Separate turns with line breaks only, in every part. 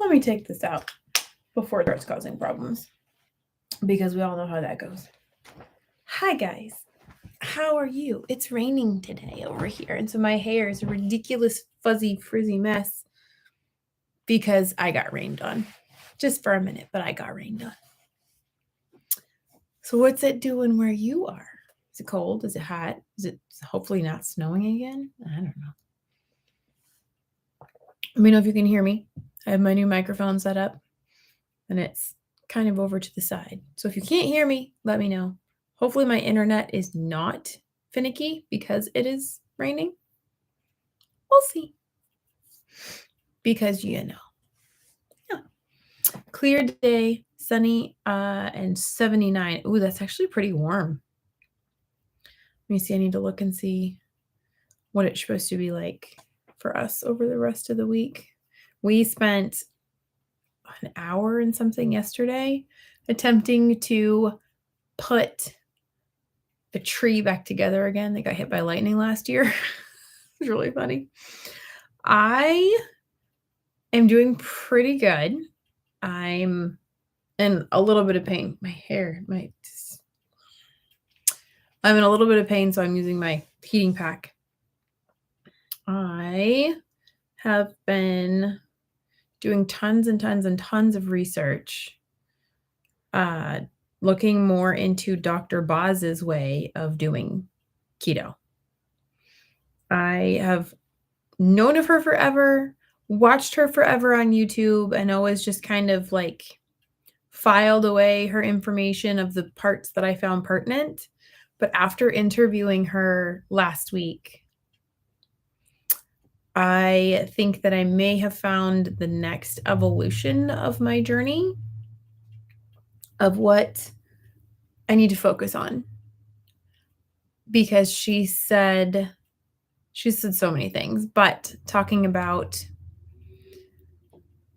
let me take this out before it starts causing problems, because we all know how that goes. Hi guys, how are you? It's raining today over here, and so my hair is a ridiculous fuzzy frizzy mess because I got rained on just for a minute, but I got rained on. So what's it doing where you are? Is it cold? Is it hot? Is it hopefully not snowing again? I don't know. Let me know if you can hear me. I have my new microphone set up and it's kind of over to the side. So if you can't hear me, let me know. Hopefully my internet is not finicky because it is raining. We'll see. Because Yeah. Clear day, sunny, and 79. Ooh, that's actually pretty warm. Let me see. I need to look and see what it's supposed to be like for us over the rest of the week. We spent an hour and something yesterday attempting to put a tree back together again that got hit by lightning last year. It was really funny. I am doing pretty good. I'm in a little bit of pain. My hair might. I'm in a little bit of pain, so I'm using my heating pack. I have been doing tons and tons and tons of research, looking more into Dr. Boz's way of doing keto. I have known of her forever, watched her forever on YouTube, and always just kind of like filed away her information of the parts that I found pertinent. But after interviewing her last week, I think that I may have found the next evolution of my journey of what I need to focus on. Because she said so many things, but talking about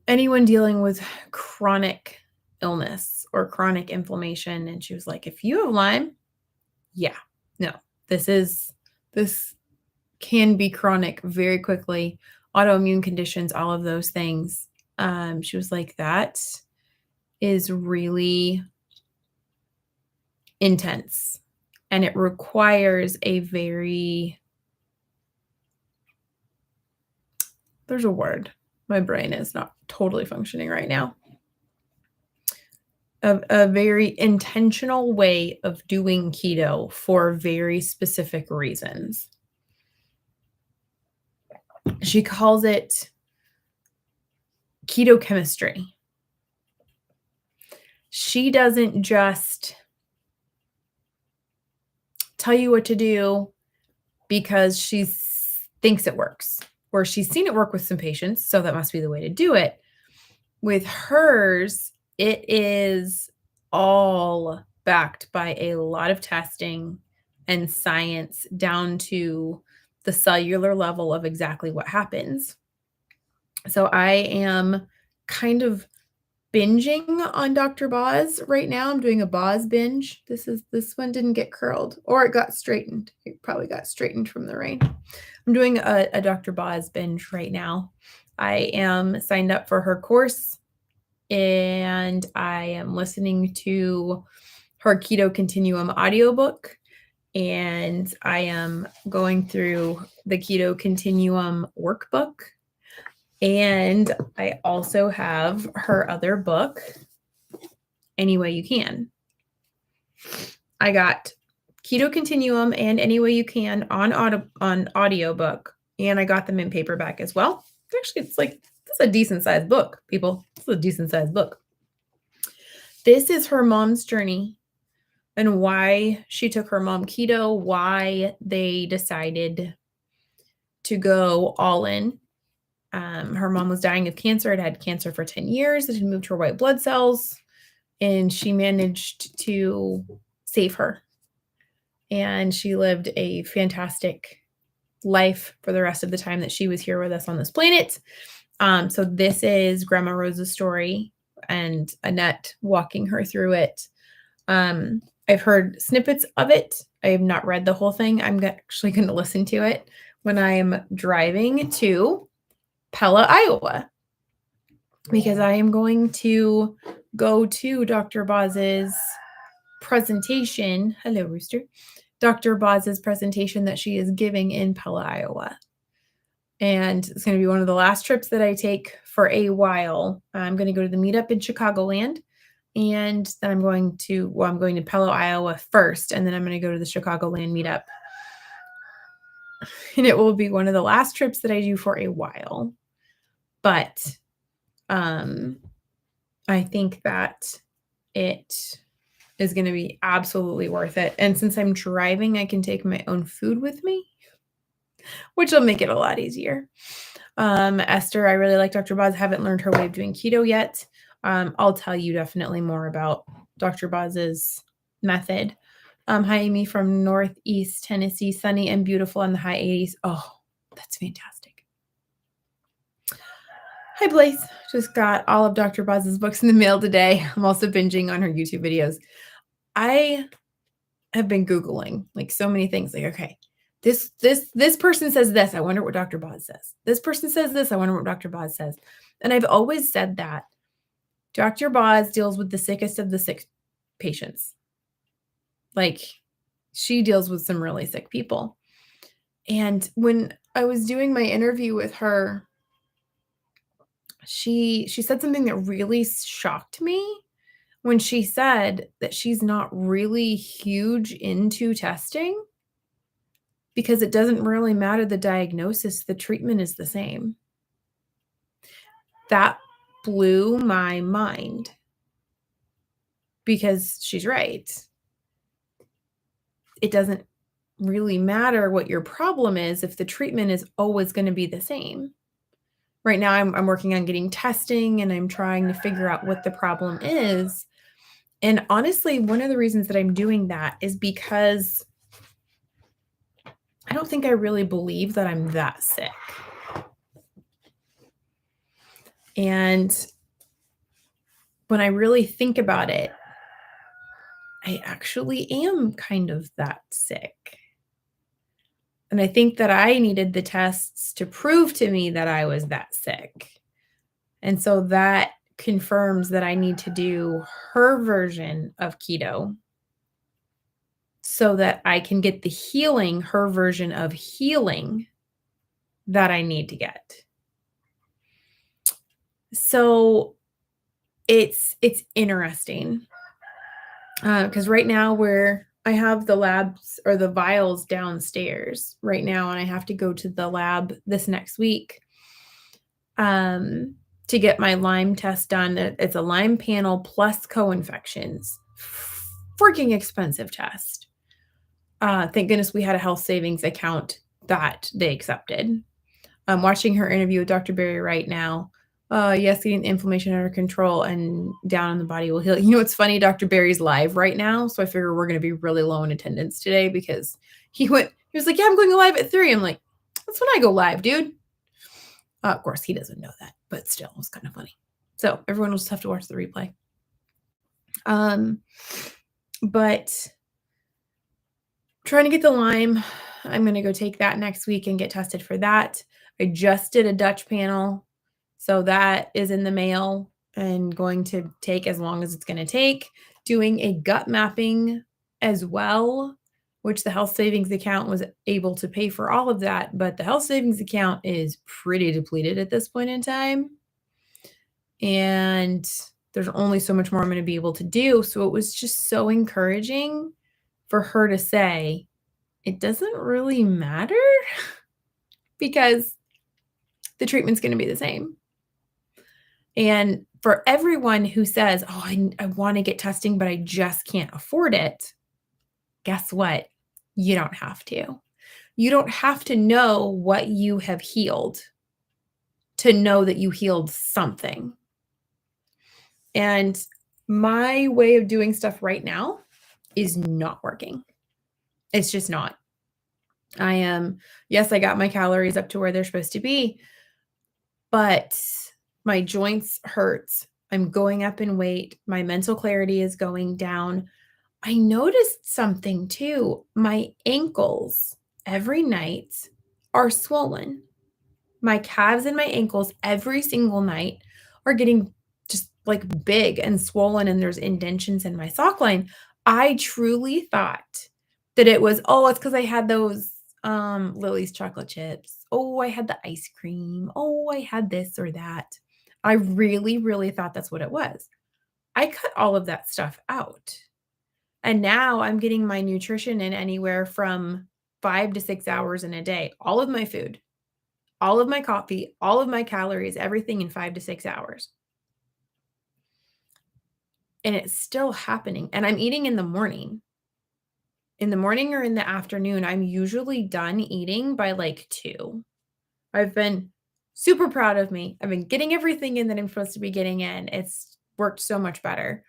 anyone dealing with chronic illness or chronic inflammation. And she was like, if you have Lyme, this can be chronic very quickly, autoimmune conditions, all of those things. She was like, that is really intense and it requires there's a word. My brain is not totally functioning right now. A very intentional way of doing keto for very specific reasons. She calls it keto chemistry. She doesn't just tell you what to do because she thinks it works, or she's seen it work with some patients, so that must be the way to do it. With hers, it is all backed by a lot of testing and science down to the cellular level of exactly what happens. So I am kind of binging on Dr. Boz right now. I'm doing a Boz binge. This one didn't get curled, or it got straightened. It probably got straightened from the rain. I'm doing a Dr. Boz binge right now. I am signed up for her course, and I am listening to her Keto Continuum audiobook, and I am going through the Keto Continuum workbook. And I also have her other book, Any Way You Can. I got Keto Continuum and Any Way You Can on audiobook, and I got them in paperback as well. Actually, this is a decent sized book, people. This is a decent sized book. This is her mom's journey and why she took her mom keto, why they decided to go all in. Her mom was dying of cancer. It had cancer for 10 years. It had moved her white blood cells, and she managed to save her. And she lived a fantastic life for the rest of the time that she was here with us on this planet. So this is Grandma Rosa's story and Annette walking her through it. I've heard snippets of it. I have not read the whole thing. I'm actually going to listen to it when I am driving to Pella, Iowa. because I am going to go to Dr. Boz's presentation. Hello, Rooster. Dr. Boz's presentation that she is giving in Pella, Iowa. And it's going to be one of the last trips that I take for a while. I'm going to go to the meetup in Chicagoland. And then I'm going to Pella, Iowa first. And then I'm going to go to the Chicagoland meetup. And it will be one of the last trips that I do for a while. But I think that it is going to be absolutely worth it. And since I'm driving, I can take my own food with me, which will make it a lot easier. Esther, I really like Dr. Boz. Haven't learned her way of doing keto yet. I'll tell you definitely more about Dr. Boz's method. Hi, Amy from Northeast Tennessee, sunny and beautiful in the high 80s. Oh, that's fantastic. Hi, Blaze. Just got all of Dr. Boz's books in the mail today. I'm also binging on her YouTube videos. I have been Googling like so many things. Like, okay, this person says this. I wonder what Dr. Boz says. This person says this. I wonder what Dr. Boz says. And I've always said that Dr. Boz deals with the sickest of the sick patients. Like, she deals with some really sick people. And when I was doing my interview with her, she said something that really shocked me when she said that she's not really huge into testing because it doesn't really matter the diagnosis, the treatment is the same. That blew my mind because she's right. It doesn't really matter what your problem is if the treatment is always going to be the same. Right now, I'm working on getting testing and I'm trying to figure out what the problem is. And honestly, one of the reasons that I'm doing that is because I don't think I really believe that I'm that sick. And when I really think about it, I actually am kind of that sick. And I think that I needed the tests to prove to me that I was that sick. And so that confirms that I need to do her version of keto so that I can get the healing, her version of healing that I need to get. So it's interesting because right now I have the labs or the vials downstairs right now, and I have to go to the lab this next week to get my Lyme test done. It's a Lyme panel plus co-infections. Freaking expensive test. Thank goodness we had a health savings account that they accepted. I'm watching her interview with Dr. Berry right now. Yes, getting the inflammation under control and down in the body will heal. You know, it's funny, Dr. Berry's live right now. So I figure we're going to be really low in attendance today because he was like, yeah, I'm going live at 3. I'm like, that's when I go live, dude. Of course, he doesn't know that, but still, it was kind of funny. So everyone will just have to watch the replay. But trying to get the Lyme, I'm going to go take that next week and get tested for that. I just did a Dutch panel. So that is in the mail and going to take as long as it's going to take. Doing a gut mapping as well, which the health savings account was able to pay for all of that. But the health savings account is pretty depleted at this point in time. And there's only so much more I'm going to be able to do. So it was just so encouraging for her to say, it doesn't really matter because the treatment's going to be the same. And for everyone who says, oh, I want to get testing, but I just can't afford it, guess what? You don't have to. You don't have to know what you have healed to know that you healed something. And my way of doing stuff right now is not working. It's just not. Yes, I got my calories up to where they're supposed to be, but my joints hurt. I'm going up in weight. My mental clarity is going down. I noticed something too. My ankles every night are swollen. My calves and my ankles every single night are getting just like big and swollen and there's indentions in my sock line. I truly thought that it was, oh, it's because I had those Lily's chocolate chips. Oh, I had the ice cream. Oh, I had this or that. I really, really thought that's what it was. I cut all of that stuff out. And now I'm getting my nutrition in anywhere from 5 to 6 hours in a day. All of my food, all of my coffee, all of my calories, everything in 5 to 6 hours. And it's still happening. And I'm eating in the morning. In the morning or in the afternoon, I'm usually done eating by like 2. I've been super proud of me. I've been getting everything in that I'm supposed to be getting in. It's worked so much better.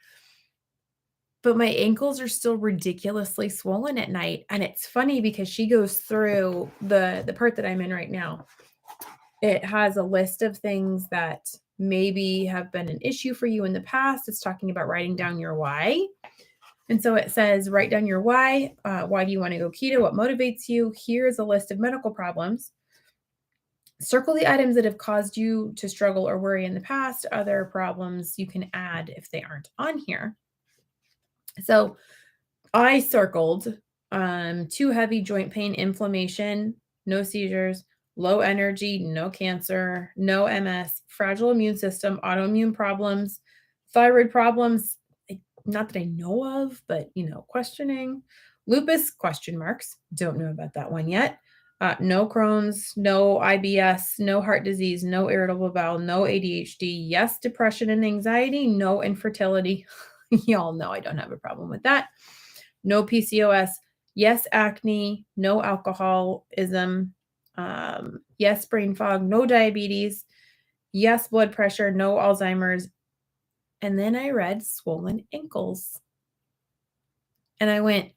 But my ankles are still ridiculously swollen at night. And it's funny because she goes through the part that I'm in right now. It has a list of things that maybe have been an issue for you in the past. It's talking about writing down your why. And so it says, write down your why. Why do you want to go keto? What motivates you? Here's a list of medical problems. Circle the items that have caused you to struggle or worry in the past. Other problems you can add if they aren't on here. So I circled too heavy joint pain, inflammation, no seizures, low energy, no cancer, no MS, fragile immune system, autoimmune problems, thyroid problems, not that I know of, but, questioning. Lupus, question marks. Don't know about that one yet. No Crohn's, no IBS, no heart disease, no irritable bowel, no ADHD. Yes, depression and anxiety. No infertility. Y'all know I don't have a problem with that. No PCOS. Yes, acne. No alcoholism. Yes, brain fog. No diabetes. Yes, blood pressure. No Alzheimer's. And then I read swollen ankles. And I went,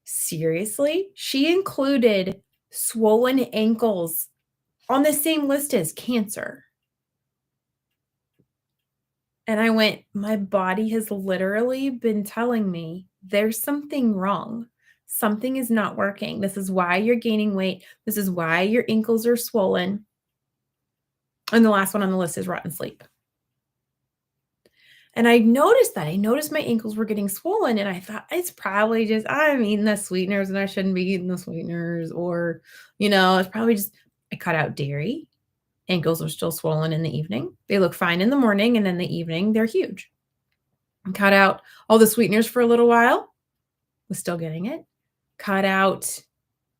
seriously? She included swollen ankles on the same list as cancer. And I went, my body has literally been telling me there's something wrong. Something is not working. This is why you're gaining weight. This is why your ankles are swollen. And the last one on the list is rotten sleep. And I noticed that. I noticed my ankles were getting swollen, and I thought, it's probably just I'm eating the sweeteners and I shouldn't be eating the sweeteners. Or, it's probably just I cut out dairy. Ankles are still swollen in the evening. They look fine in the morning, and in the evening, they're huge. I cut out all the sweeteners for a little while. Was still getting it. Cut out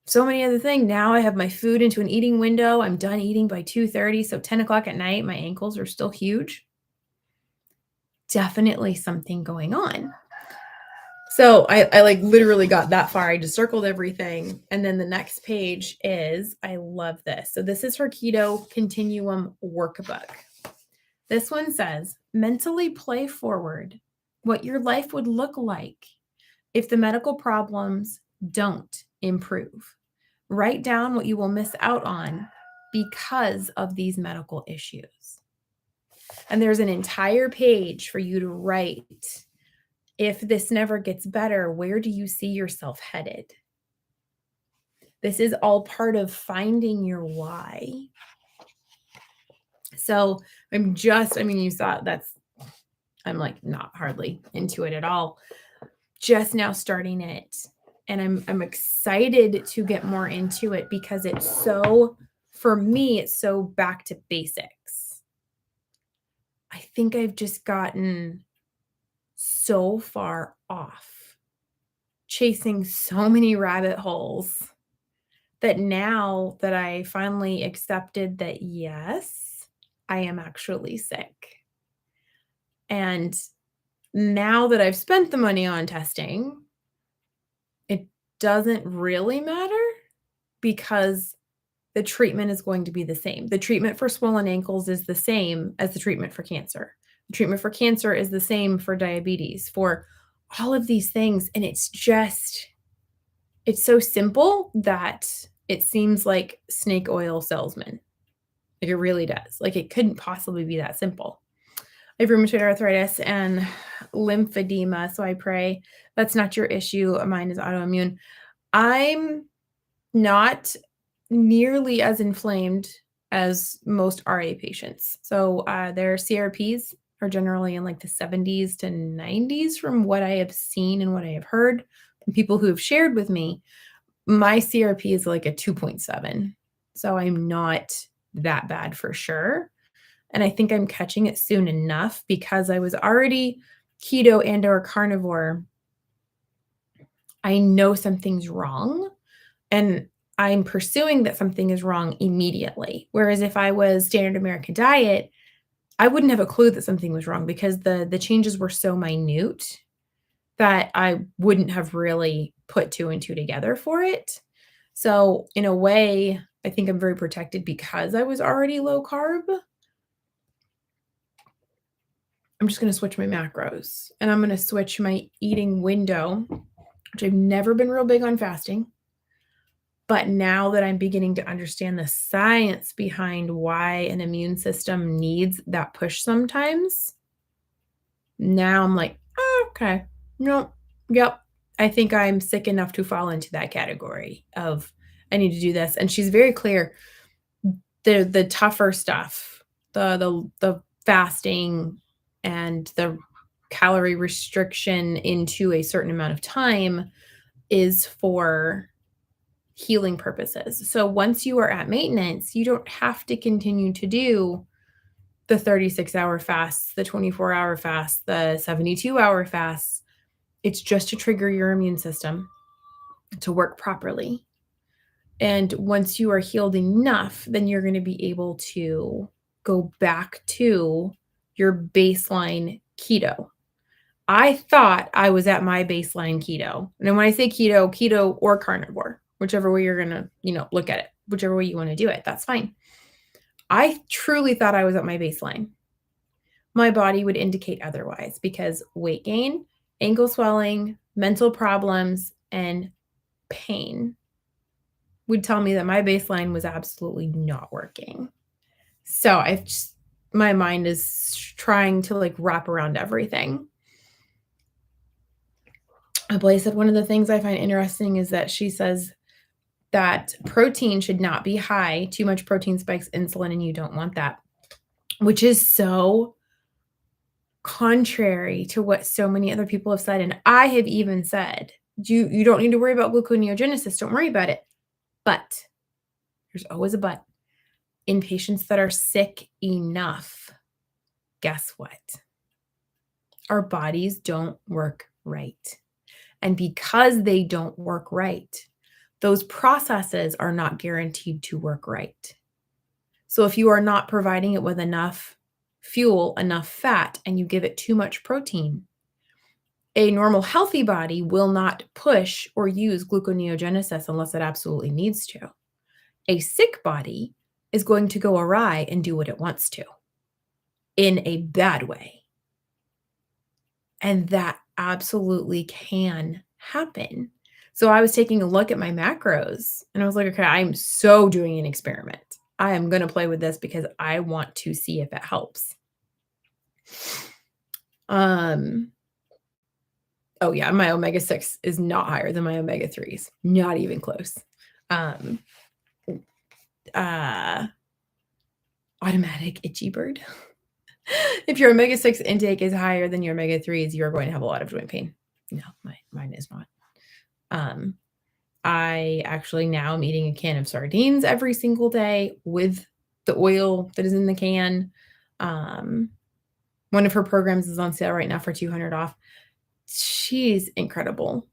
so many other things. Now I have my food into an eating window. I'm done eating by 2:30. So 10 o'clock at night, my ankles are still huge. Definitely something going on. So I like literally got that far. I just circled everything. And then the next page is, I love this. So this is her Keto Continuum workbook. This one says, mentally play forward what your life would look like if the medical problems don't improve. Write down what you will miss out on because of these medical issues. And there's an entire page for you to write, if this never gets better, where do you see yourself headed? This is all part of finding your why. So you saw I'm like not hardly into it at all. Just now starting it. And I'm excited to get more into it because for me, it's so back to basics. I think I've just gotten so far off, chasing so many rabbit holes, that now that I finally accepted that, yes, I am actually sick. And now that I've spent the money on testing, it doesn't really matter because the treatment is going to be the same. The treatment for swollen ankles is the same as the treatment for cancer. The treatment for cancer is the same for diabetes, for all of these things. And it's so simple that it seems like snake oil salesman. Like it really does. Like it couldn't possibly be that simple. I have rheumatoid arthritis and lymphedema. So I pray that's not your issue. Mine is autoimmune. I'm not nearly as inflamed as most RA patients. So their CRPs are generally in like the 70s to 90s from what I have seen and what I have heard from people who have shared with me. My CRP is like a 2.7. So I'm not that bad for sure. And I think I'm catching it soon enough because I was already keto and or carnivore. I know something's wrong and I'm pursuing that something is wrong immediately. Whereas if I was standard American diet, I wouldn't have a clue that something was wrong because the changes were so minute that I wouldn't have really put two and two together for it. So in a way, I think I'm very protected because I was already low carb. I'm just going to switch my macros and I'm going to switch my eating window, which I've never been real big on fasting. But now that I'm beginning to understand the science behind why an immune system needs that push sometimes, now I'm like, oh, okay, no, yep. I think I'm sick enough to fall into that category of I need to do this. And she's very clear. The tougher stuff, the fasting and the calorie restriction into a certain amount of time is for healing purposes. So once you are at maintenance, you don't have to continue to do the 36-hour fasts, the 24-hour fasts, the 72-hour fasts. It's just to trigger your immune system to work properly. And once you are healed enough, then you're going to be able to go back to your baseline keto. I thought I was at my baseline keto. And when I say keto, keto or carnivore, whichever way you're going to, look at it, whichever way you want to do it, that's fine. I truly thought I was at my baseline. My body would indicate otherwise because weight gain, ankle swelling, mental problems, and pain would tell me that my baseline was absolutely not working. So my mind is trying to like wrap around everything. Blaze said one of the things I find interesting is that she says that protein should not be high. Too much protein spikes insulin and you don't want that, which is so contrary to what so many other people have said. And I have even said, you don't need to worry about gluconeogenesis. Don't worry about it. But there's always a but. In patients that are sick enough, guess what? Our bodies don't work right. And because they don't work right, those processes are not guaranteed to work right. So if you are not providing it with enough fuel, enough fat, and you give it too much protein, a normal healthy body will not push or use gluconeogenesis unless it absolutely needs to. A sick body is going to go awry and do what it wants to in a bad way. And that absolutely can happen. So I was taking a look at my macros and I was like, okay, I'm so doing an experiment. I am going to play with this because I want to see if it helps. Oh yeah, my omega-6 is not higher than my omega-3s. Not even close. Automatic itchy bird. If your omega-6 intake is higher than your omega-3s, you're going to have a lot of joint pain. No, mine is not. I actually now am eating a can of sardines every single day with the oil that is in the can. One of her programs is on sale right now for $200 off. She's incredible.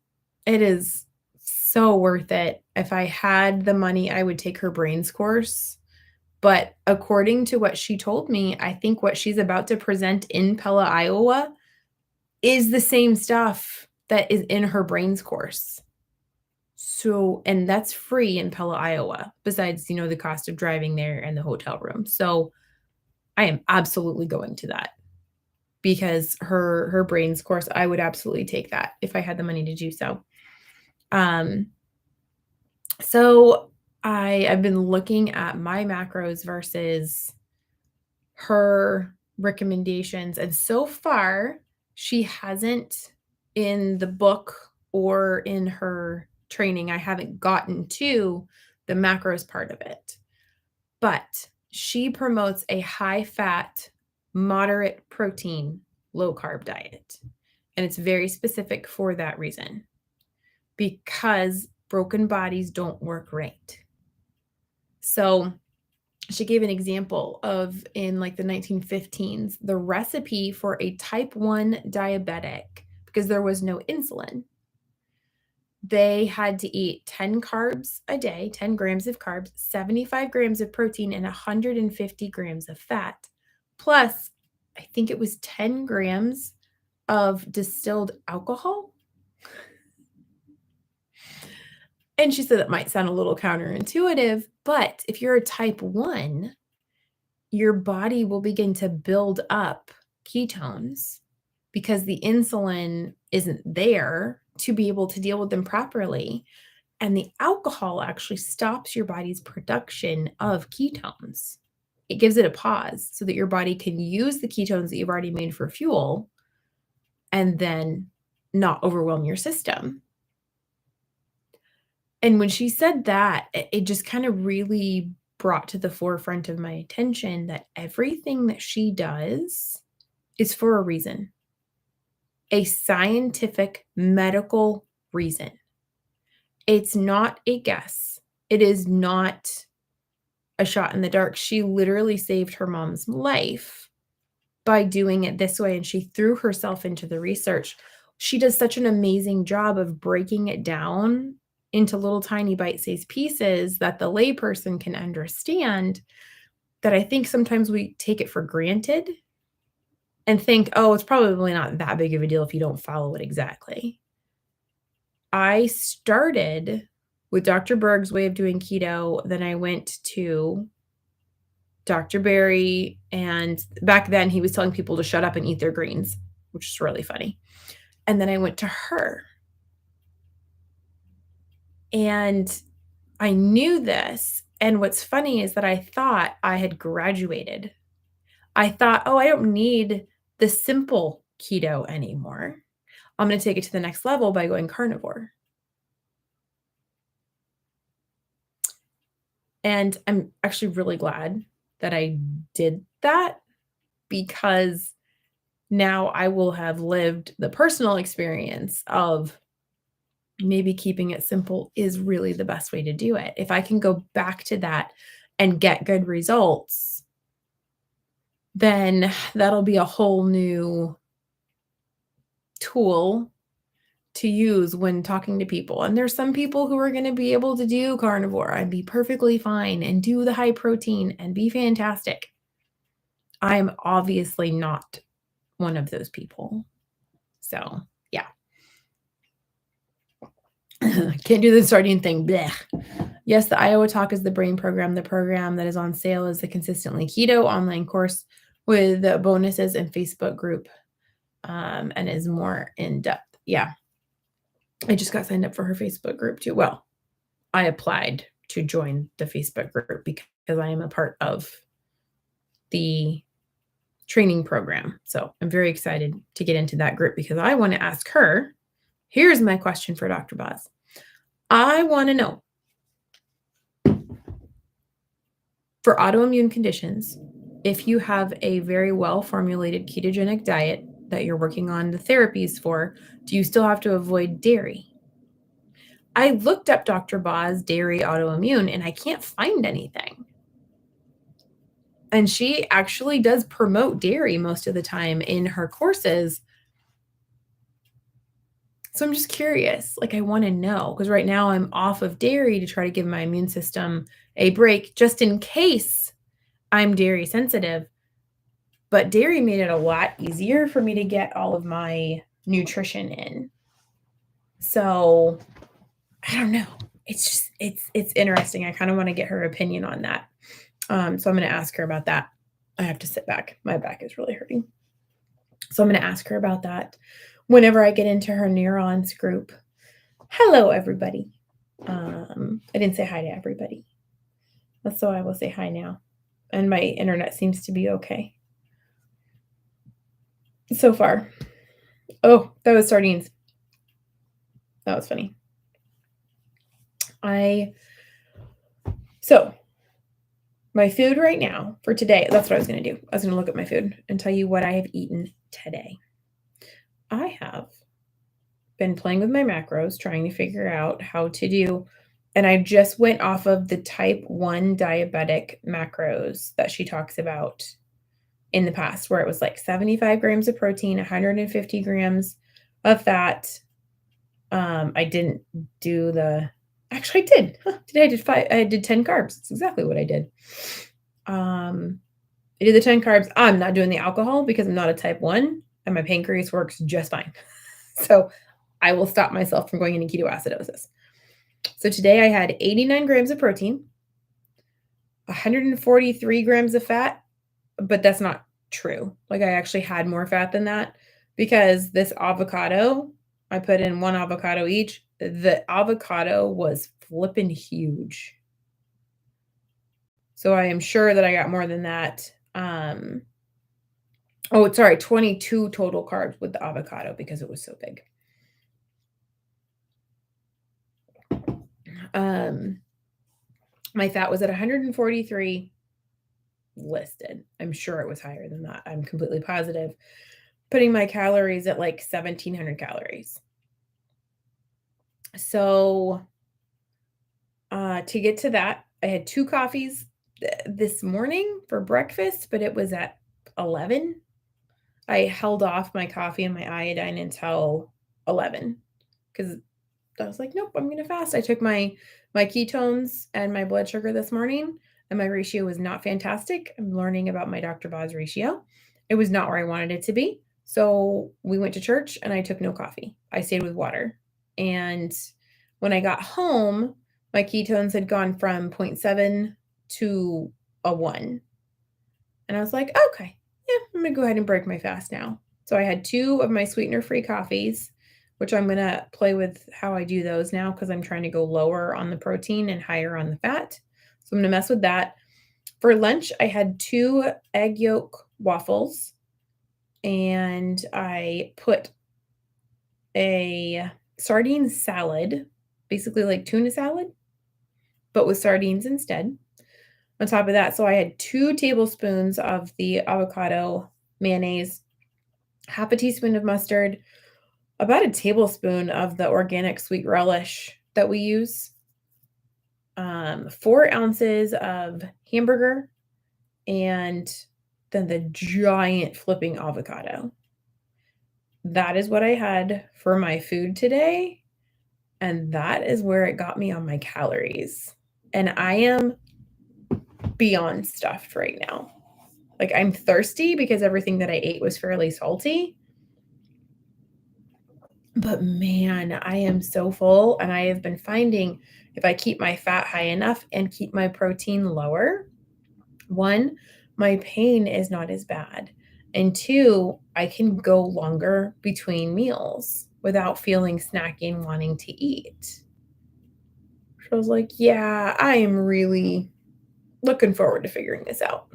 It is so worth it. If I had the money, I would take her brains course. But according to what she told me, I think what she's about to present in Pella, Iowa is the same stuff that is in her brains course. So, and that's free in Pella, Iowa, besides, the cost of driving there and the hotel room. So I am absolutely going to that because her brains course, I would absolutely take that if I had the money to do so. So I've been looking at my macros versus her recommendations. And so far, she hasn't in the book or in her training, I haven't gotten to the macros part of it. But she promotes a high fat, moderate protein, low carb diet. And it's very specific for that reason, because broken bodies don't work right. So she gave an example of, in like the 1915s, the recipe for a type 1 diabetic, because there was no insulin. They had to eat 10 carbs a day, 10 grams of carbs, 75 grams of protein, and 150 grams of fat. Plus, I think it was 10 grams of distilled alcohol. And she said that might sound a little counterintuitive, but if you're a type 1, your body will begin to build up ketones because the insulin isn't there to be able to deal with them properly. And the alcohol actually stops your body's production of ketones. It gives it a pause so that your body can use the ketones that you've already made for fuel and then not overwhelm your system. And when she said that, it just kind of really brought to the forefront of my attention that everything that she does is for a reason, a scientific medical reason. It's not a guess. It is not a shot in the dark. She literally saved her mom's life by doing it this way, and she threw herself into the research. She does such an amazing job of breaking it down into little tiny bite-sized pieces that the layperson can understand, that I think sometimes we take it for granted and think, oh, it's probably not that big of a deal if you don't follow it exactly. I started with Dr. Berg's way of doing keto. Then I went to Dr. Berry, and back then he was telling people to shut up and eat their greens, which is really funny. And then I went to her. And I knew this. And what's funny is that I thought I had graduated. I thought, oh, I don't need the simple keto anymore. I'm going to take it to the next level by going carnivore. And I'm actually really glad that I did that, because now I will have lived the personal experience of maybe keeping it simple is really the best way to do it. If I can go back to that and get good results, then that'll be a whole new tool to use when talking to people. And there's some people who are going to be able to do carnivore and be perfectly fine and do the high protein and be fantastic. I'm obviously not one of those people. So, yeah. Can't do the sardine thing. Blech. Yes, the Iowa Talk is the brain program. The program that is on sale is the Consistently Keto online course with bonuses and Facebook group, and is more in depth. Yeah. I just got signed up for her Facebook group too. Well, I applied to join the Facebook group because I am a part of the training program. So I'm very excited to get into that group, because I want to ask her. Here's my question for Dr. Boz. I want to know, for autoimmune conditions, if you have a very well-formulated ketogenic diet that you're working on the therapies for, do you still have to avoid dairy? I looked up Dr. Boz dairy autoimmune and I can't find anything. And she actually does promote dairy most of the time in her courses. So I'm just curious, like I want to know, because right now I'm off of dairy to try to give my immune system a break just in case I'm dairy sensitive. But dairy made it a lot easier for me to get all of my nutrition in. So I don't know. It's just, it's interesting. I kind of want to get her opinion on that. So I'm going to ask her about that. I have to sit back. My back is really hurting. So I'm going to ask her about that whenever I get into her neurons group. Hello, everybody. I didn't say hi to everybody. So I will say hi now. And my internet seems to be okay so far. Oh, that was sardines. That was funny. So My food right now for today, that's what I was going to do. I was going to look at my food and tell you what I have eaten today. I have been playing with my macros, trying to figure out how to do, and I just went off of the type 1 diabetic macros that she talks about in the past, where it was like 75 grams of protein, 150 grams of fat. I didn't do actually I did. Today I did 10 carbs. That's exactly what I did. I did the 10 carbs. I'm not doing the alcohol because I'm not a type 1 and my pancreas works just fine. So I will stop myself from going into ketoacidosis. So today I had 89 grams of protein, 143 grams of fat, but that's not true. Like I actually had more fat than that because this avocado, I put in 1 avocado each. The avocado was flipping huge. So I am sure that I got more than that. 22 total carbs with the avocado because it was so big. My fat was at 143 listed. I'm sure it was higher than that. I'm completely positive. Putting my calories at like 1,700 calories. So to get to that, I had 2 coffees this morning for breakfast, but it was at 11. I held off my coffee and my iodine until 11 because I was like, nope, I'm going to fast. I took my ketones and my blood sugar this morning, and my ratio was not fantastic. I'm learning about my Dr. Boz ratio. It was not where I wanted it to be. So we went to church and I took no coffee. I stayed with water. And when I got home, my ketones had gone from 0.7 to a 1. And I was like, okay, yeah, I'm going to go ahead and break my fast now. So I had 2 of my sweetener-free coffees, which I'm going to play with how I do those now because I'm trying to go lower on the protein and higher on the fat. So I'm going to mess with that. For lunch, I had 2 egg yolk waffles, and I put a sardine salad, basically like tuna salad, but with sardines instead. On top of that, so I had 2 tablespoons of the avocado mayonnaise, half a teaspoon of mustard, about a tablespoon of the organic sweet relish that we use, 4 ounces of hamburger, and then the giant flipping avocado. That is what I had for my food today, and that is where it got me on my calories. And I am beyond stuffed right now. Like I'm thirsty because everything that I ate was fairly salty. But man, I am so full, and I have been finding if I keep my fat high enough and keep my protein lower, 1, my pain is not as bad. And 2, I can go longer between meals without feeling snacky and wanting to eat. So I was like, yeah, I am really looking forward to figuring this out.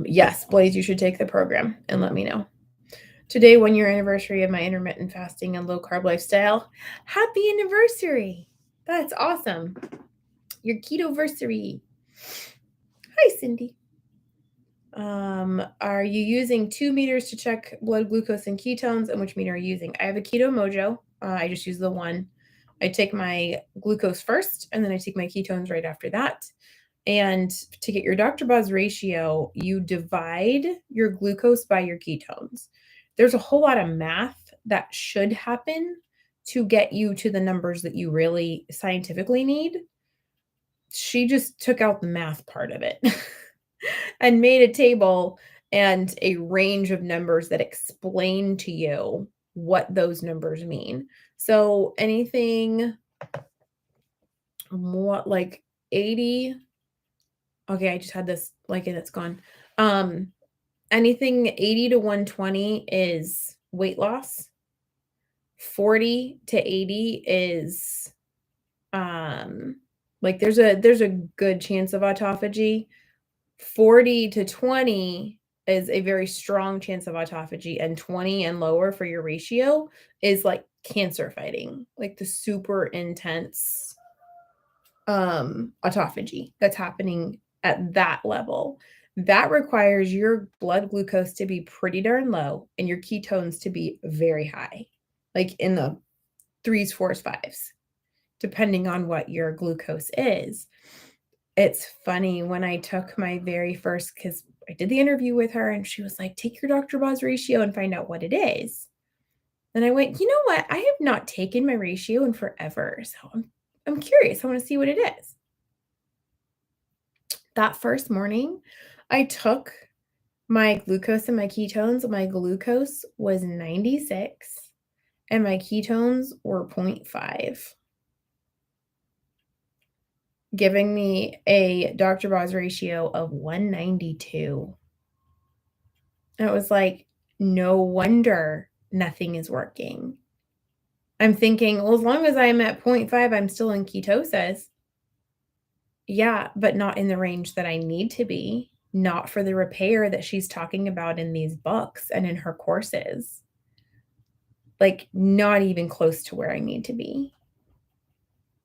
Yes, Blaze, you should take the program and let me know. Today, 1-year anniversary of my intermittent fasting and low carb lifestyle. Happy anniversary. That's awesome. Your ketoversary. Hi, Cindy. Are you using 2 meters to check blood glucose and ketones, and which meter are you using? I have a Keto Mojo. I just use the one. I take my glucose first, and then I take my ketones right after that. And to get your Dr. Boz ratio, you divide your glucose by your ketones. There's a whole lot of math that should happen to get you to the numbers that you really scientifically need. She just took out the math part of it and made a table and a range of numbers that explain to you what those numbers mean. So anything more like 80. Okay, I just had this like and it's gone. Anything 80 to 120 is weight loss. 40 to 80 is like there's a good chance of autophagy. 40 to 20 is a very strong chance of autophagy, and 20 and lower for your ratio is like cancer fighting, like the super intense autophagy that's happening at that level. That requires your blood glucose to be pretty darn low and your ketones to be very high, like in the 3s, 4s, 5s, depending on what your glucose is. It's funny when I took my very first, because I did the interview with her and she was like, take your Dr. Boz ratio and find out what it is. And I went, you know what? I have not taken my ratio in forever. So I'm curious. I want to see what it is. That first morning, I took my glucose and my ketones. My glucose was 96 and my ketones were 0.5, giving me a Dr. Boz ratio of 192. And it was like, no wonder nothing is working. I'm thinking, well, as long as I'm at 0.5, I'm still in ketosis. Yeah, but not in the range that I need to be, not for the repair that she's talking about in these books and in her courses. Like, not even close to where I need to be.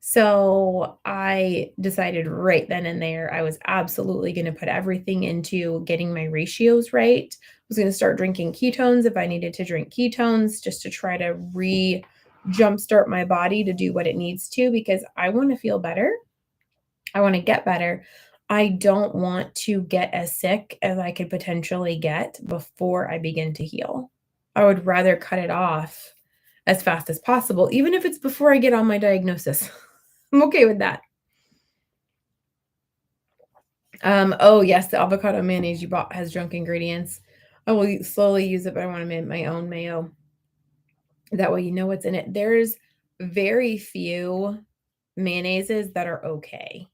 So I decided right then and there, I was absolutely going to put everything into getting my ratios right. I was going to start drinking ketones if I needed to drink ketones, just to try to jumpstart my body to do what it needs to, because I want to feel better. I want to get better. I don't want to get as sick as I could potentially get before I begin to heal. I would rather cut it off as fast as possible, even if it's before I get on my diagnosis. I'm okay with that. Oh yes, the avocado mayonnaise you bought has junk ingredients. I will slowly use it, but I want to make my own mayo. That way you know what's in it. There's very few mayonnaises that are okay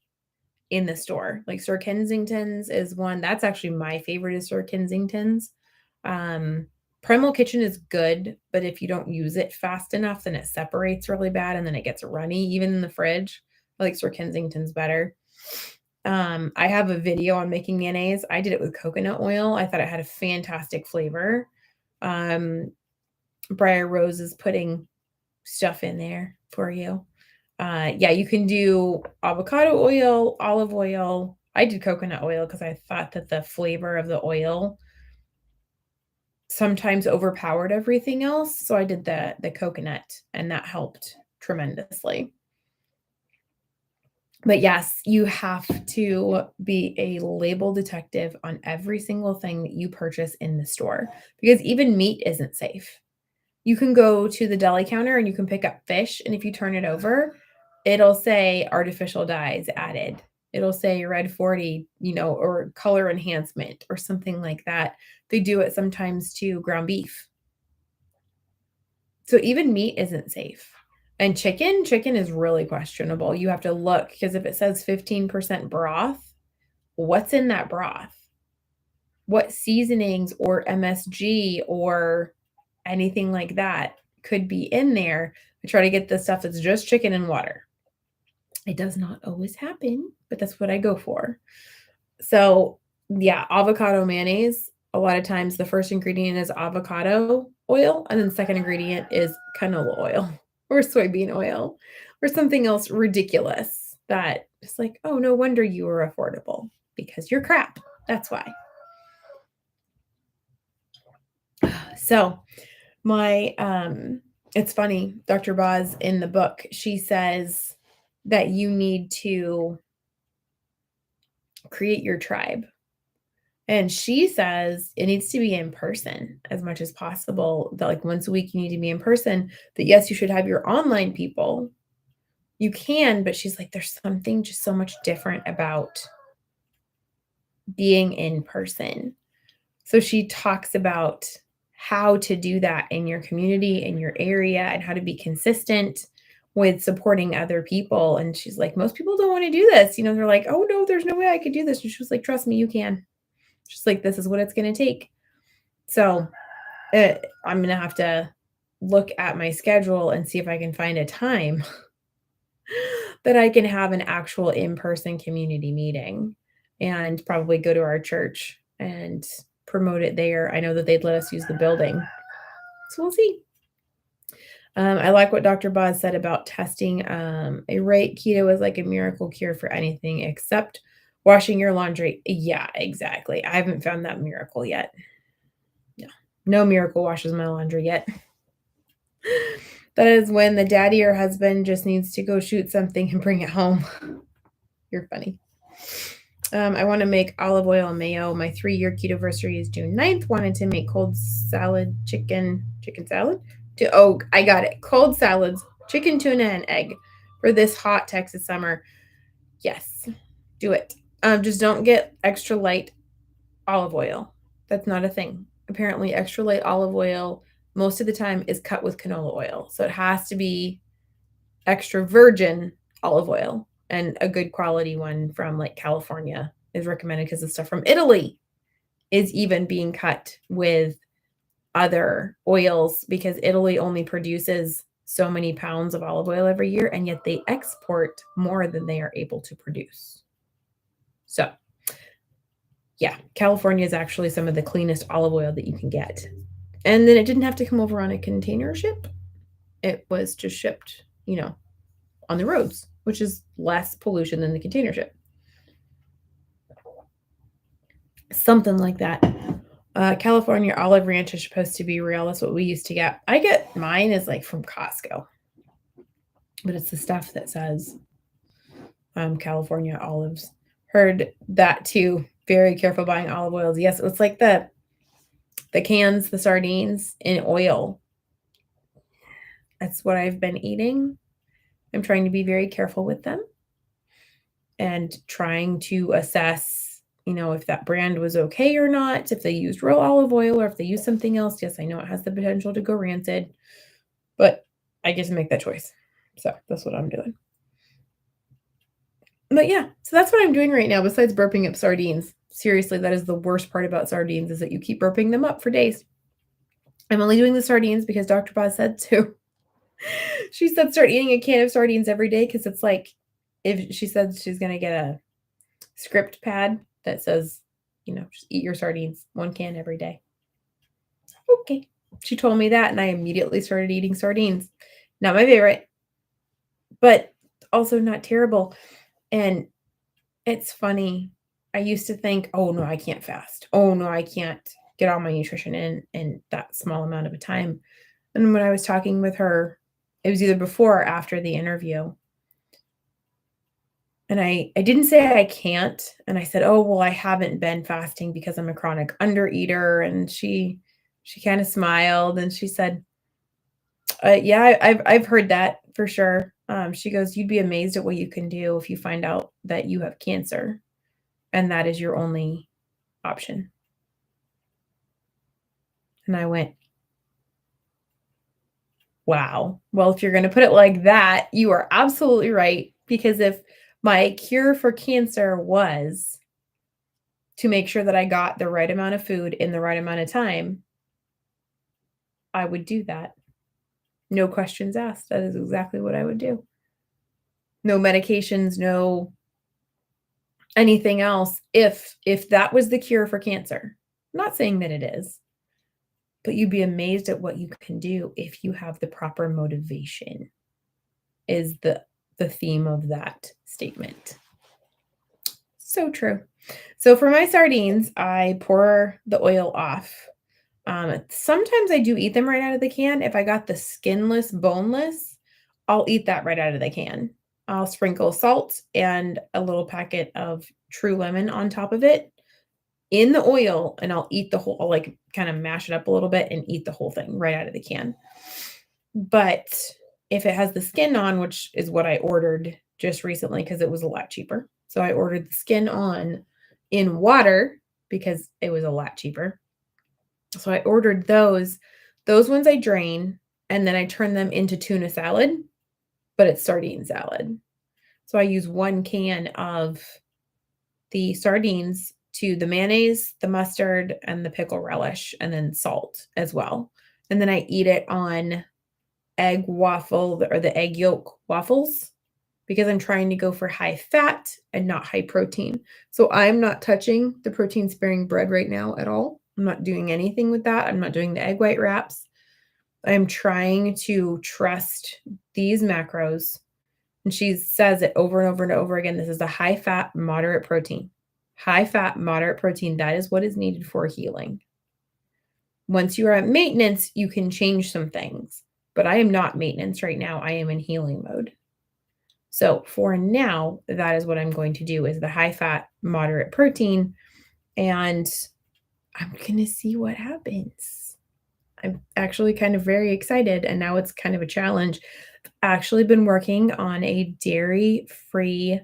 in the store. Like Sir Kensington's is one. That's actually my favorite, is Sir Kensington's. Primal Kitchen is good, but if you don't use it fast enough, then it separates really bad and then it gets runny, even in the fridge. I like Sir Kensington's better. I have a video on making mayonnaise. I did it with coconut oil. I thought it had a fantastic flavor. Briar Rose is putting stuff in there for you. Yeah, you can do avocado oil, olive oil. I did coconut oil because I thought that the flavor of the oil sometimes overpowered everything else. So I did the coconut, and that helped tremendously. But yes, you have to be a label detective on every single thing that you purchase in the store, because even meat isn't safe. You can go to the deli counter and you can pick up fish, and if you turn it over, it'll say artificial dyes added. It'll say red 40, or color enhancement or something like that. They do it sometimes to ground beef. So even meat isn't safe. And chicken is really questionable. You have to look, because if it says 15% broth, what's in that broth? What seasonings or MSG or anything like that could be in there? I try to get the stuff that's just chicken and water. It does not always happen, but that's what I go for. So yeah, avocado mayonnaise, a lot of times the first ingredient is avocado oil, and then the second ingredient is canola oil or soybean oil or something else ridiculous that it's like, oh, no wonder you were affordable, because you're crap. That's why. So it's funny, Dr. Boz in the book, she says that you need to create your tribe. And she says it needs to be in person as much as possible. That like once a week you need to be in person. That yes, you should have your online people. You can, but she's like, there's something just so much different about being in person. So she talks about how to do that in your community, in your area, and how to be consistent with supporting other people. And she's like, most people don't want to do this. They're like, oh no, there's no way I could do this. And she was like, trust me, you can. She's like, this is what it's going to take. So I'm going to have to look at my schedule and see if I can find a time that I can have an actual in-person community meeting, and probably go to our church and promote it there. I know that they'd let us use the building. So we'll see. I like what Dr. Boz said about testing. A right keto is like a miracle cure for anything except washing your laundry. Yeah, exactly. I haven't found that miracle yet. No miracle washes my laundry yet. That is when the daddy or husband just needs to go shoot something and bring it home. You're funny. I want to make olive oil and mayo. My 3-year ketoversary is June 9th. Wanted to make cold salad, chicken salad. I got it. Cold salads, chicken, tuna, and egg for this hot Texas summer. Yes, do it. Just don't get extra light olive oil. That's not a thing. Apparently, extra light olive oil most of the time is cut with canola oil. So it has to be extra virgin olive oil, and a good quality one from like California is recommended because the stuff from Italy is even being cut with other oils because Italy only produces so many pounds of olive oil every year, and yet they export more than they are able to produce. So yeah, California is actually some of the cleanest olive oil that you can get. And then it didn't have to come over on a container ship. It was just shipped, on the roads, which is less pollution than the container ship. Something like that. California olive ranch is supposed to be real. That's what we used to get. I get mine is like from Costco, but it's the stuff that says California olives. Heard that too. Very careful buying olive oils. Yes, it's like the cans, the sardines in oil. That's what I've been eating. I'm trying to be very careful with them and trying to assess, if that brand was okay or not, if they used real olive oil or if they used something else. Yes, I know it has the potential to go rancid, but I get to make that choice. So that's what I'm doing. But yeah, so that's what I'm doing right now besides burping up sardines. Seriously, that is the worst part about sardines is that you keep burping them up for days. I'm only doing the sardines because Dr. Boz said to. She said start eating a can of sardines every day because it's like if she said she's going to get a script pad that says, just eat your sardines, 1 can every day. Okay. She told me that and I immediately started eating sardines. Not my favorite, but also not terrible. And it's funny. I used to think, oh no, I can't fast. Oh no, I can't get all my nutrition in that small amount of a time. And when I was talking with her, it was either before or after the interview. And I didn't say I can't. And I said, oh, well, I haven't been fasting because I'm a chronic undereater. And she kind of smiled and she said, yeah, I've heard that for sure. She goes, you'd be amazed at what you can do if you find out that you have cancer and that is your only option. And I went, wow. Well, if you're going to put it like that, you are absolutely right. Because if my cure for cancer was to make sure that I got the right amount of food in the right amount of time, I would do that. No questions asked. That is exactly what I would do. No medications, no anything else. If that was the cure for cancer, I'm not saying that it is, but you'd be amazed at what you can do if you have the proper motivation, is the theme of that statement. So true. So for my sardines, I pour the oil off. Sometimes I do eat them right out of the can. If I got the skinless, boneless, I'll eat that right out of the can. I'll sprinkle salt and a little packet of true lemon on top of it in the oil, and I'll eat the whole, I'll like kind of mash it up a little bit and eat the whole thing right out of the can. But if it has the skin on, which is what I ordered just recently because it was a lot cheaper. So I ordered the skin on in water because it was a lot cheaper. So I ordered those. Those ones I drain and then I turn them into tuna salad, but it's sardine salad. So I use 1 can of the sardines to the mayonnaise, the mustard, and the pickle relish, and then salt as well. And then I eat it on egg waffle or the egg yolk waffles because I'm trying to go for high fat and not high protein. So I'm not touching the protein sparing bread right now at all. I'm not doing anything with that. I'm not doing the egg white wraps. I'm trying to trust these macros. And she says it over and over and over again. This is a high fat, moderate protein. High fat, moderate protein. That is what is needed for healing. Once you are at maintenance, you can change some things. But I am not maintenance right now. I am in healing mode. So for now, that is what I'm going to do is the high fat, moderate protein. And I'm going to see what happens. I'm actually kind of very excited. And now it's kind of a challenge. I've actually been working on a dairy-free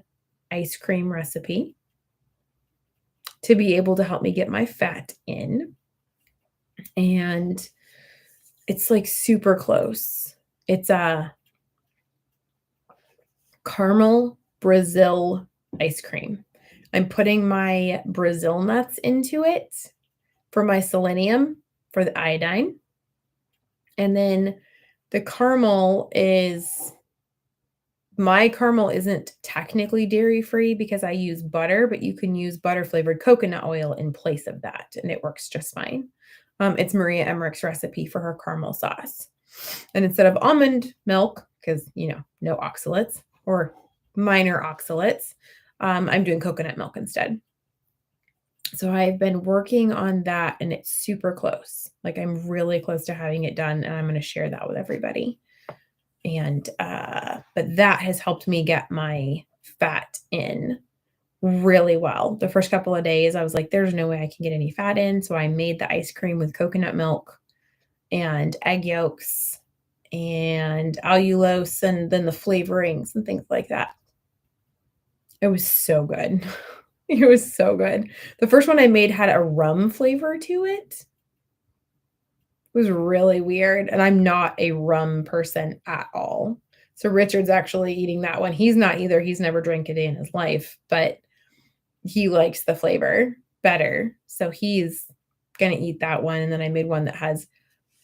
ice cream recipe to be able to help me get my fat in. And it's like super close. It's a caramel Brazil ice cream. I'm putting my Brazil nuts into it for my selenium, for the iodine. And then the caramel my caramel isn't technically dairy-free because I use butter, but you can use butter-flavored coconut oil in place of that, and it works just fine. It's Maria Emmerich's recipe for her caramel sauce. And instead of almond milk, because, no oxalates or minor oxalates, I'm doing coconut milk instead. So I've been working on that, and it's super close. Like, I'm really close to having it done, and I'm going to share that with everybody. And, but that has helped me get my fat in really well. The first couple of days, I was like, there's no way I can get any fat in. So I made the ice cream with coconut milk and egg yolks and allulose and then the flavorings and things like that. It was so good. It was so good. The first one I made had a rum flavor to it. It was really weird. And I'm not a rum person at all. So Richard's actually eating that one. He's not either. He's never drank it in his life, but he likes the flavor better. So he's going to eat that one. And then I made one that has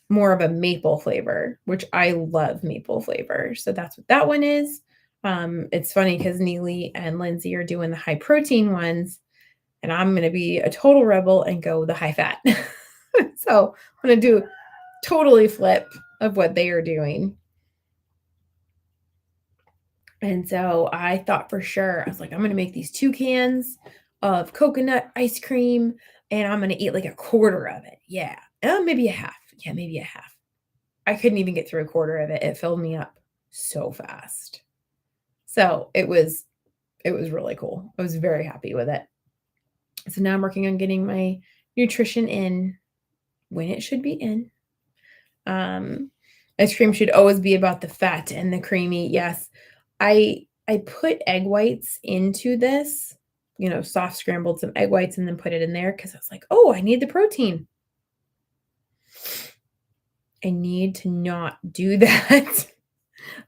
more of a maple flavor, which I love maple flavor. So that's what that one is. It's funny because Neely and Lindsay are doing the high protein ones, and I'm going to be a total rebel and go the high fat. So I'm going to do totally flip of what they are doing. And so I thought for sure, I was like, I'm going to make these 2 cans of coconut ice cream, and I'm going to eat like a quarter of it. Yeah. Maybe a half. Yeah, maybe a half. I couldn't even get through a quarter of it. It filled me up so fast. So it was really cool. I was very happy with it. So now I'm working on getting my nutrition in when it should be in. Ice cream should always be about the fat and the creamy. Yes. I put egg whites into this, soft scrambled some egg whites and then put it in there because I was like, oh, I need the protein. I need to not do that.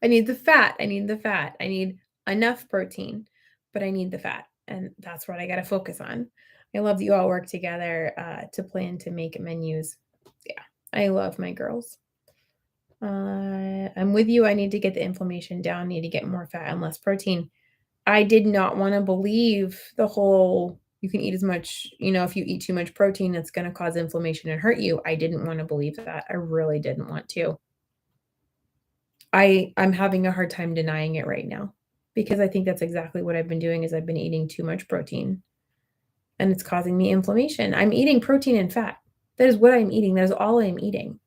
I need the fat. I need enough protein, but I need the fat. And that's what I got to focus on. I love that you all work together to plan to make menus. Yeah, I love my girls. I'm with you. I need to get the inflammation down. I need to get more fat and less protein. I did not want to believe the whole, you can eat as much, if you eat too much protein, it's going to cause inflammation and hurt you. I didn't want to believe that. I really didn't want to. I'm having a hard time denying it right now because I think that's exactly what I've been doing is I've been eating too much protein and it's causing me inflammation. I'm eating protein and fat. That is what I'm eating. That is all I'm eating.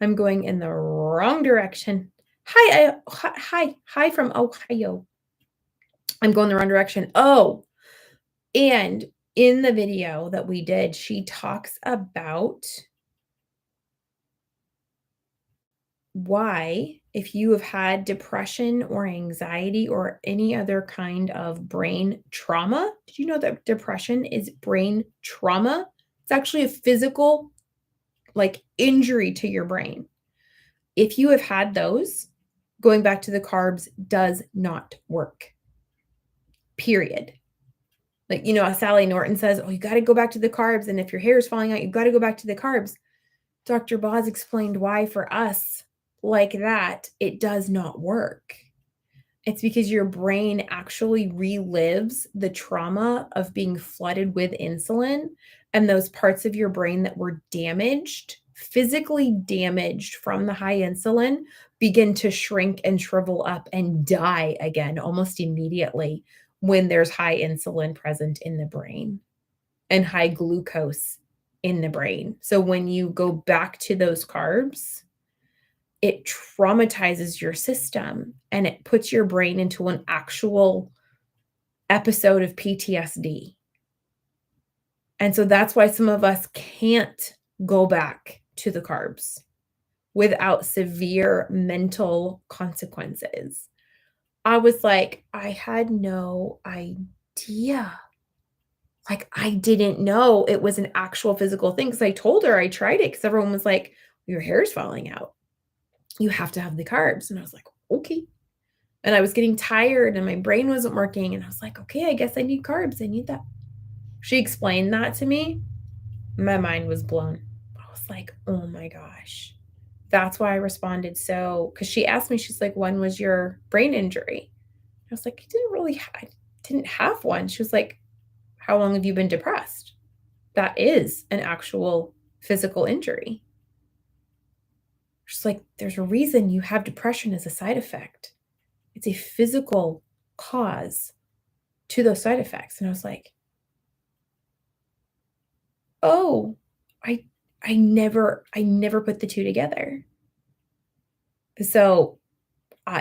I'm going in the wrong direction. Hi from Ohio. I'm going the wrong direction. Oh, and in the video that we did, she talks about why, if you have had depression or anxiety or any other kind of brain trauma, did you know that depression is brain trauma? It's actually a physical, injury to your brain. If you have had those, going back to the carbs does not work. Period. Sally Norton says, oh, you got to go back to the carbs. And if your hair is falling out, you've got to go back to the carbs. Dr. Boz explained why for us like that, it does not work. It's because your brain actually relives the trauma of being flooded with insulin, and those parts of your brain that were damaged physically damaged from the high insulin begin to shrink and shrivel up and die again almost immediately when there's high insulin present in the brain and high glucose in the brain. So when you go back to those carbs, it traumatizes your system and it puts your brain into an actual episode of PTSD. And so that's why some of us can't go back to the carbs without severe mental consequences. I was like, I had no idea. Like, I didn't know it was an actual physical thing because I told her I tried it because everyone was like, your hair's falling out. You have to have the carbs. And I was like, okay. And I was getting tired and my brain wasn't working. And I was like, okay, I guess I need carbs. I need that. She explained that to me. My mind was blown. I was like, oh my gosh. That's why I responded so, because she asked me, she's like, when was your brain injury? I was like, I didn't have one. She was like, how long have you been depressed? That is an actual physical injury. She's like, there's a reason you have depression as a side effect. It's a physical cause to those side effects. And I was like, oh, I never put the two together. So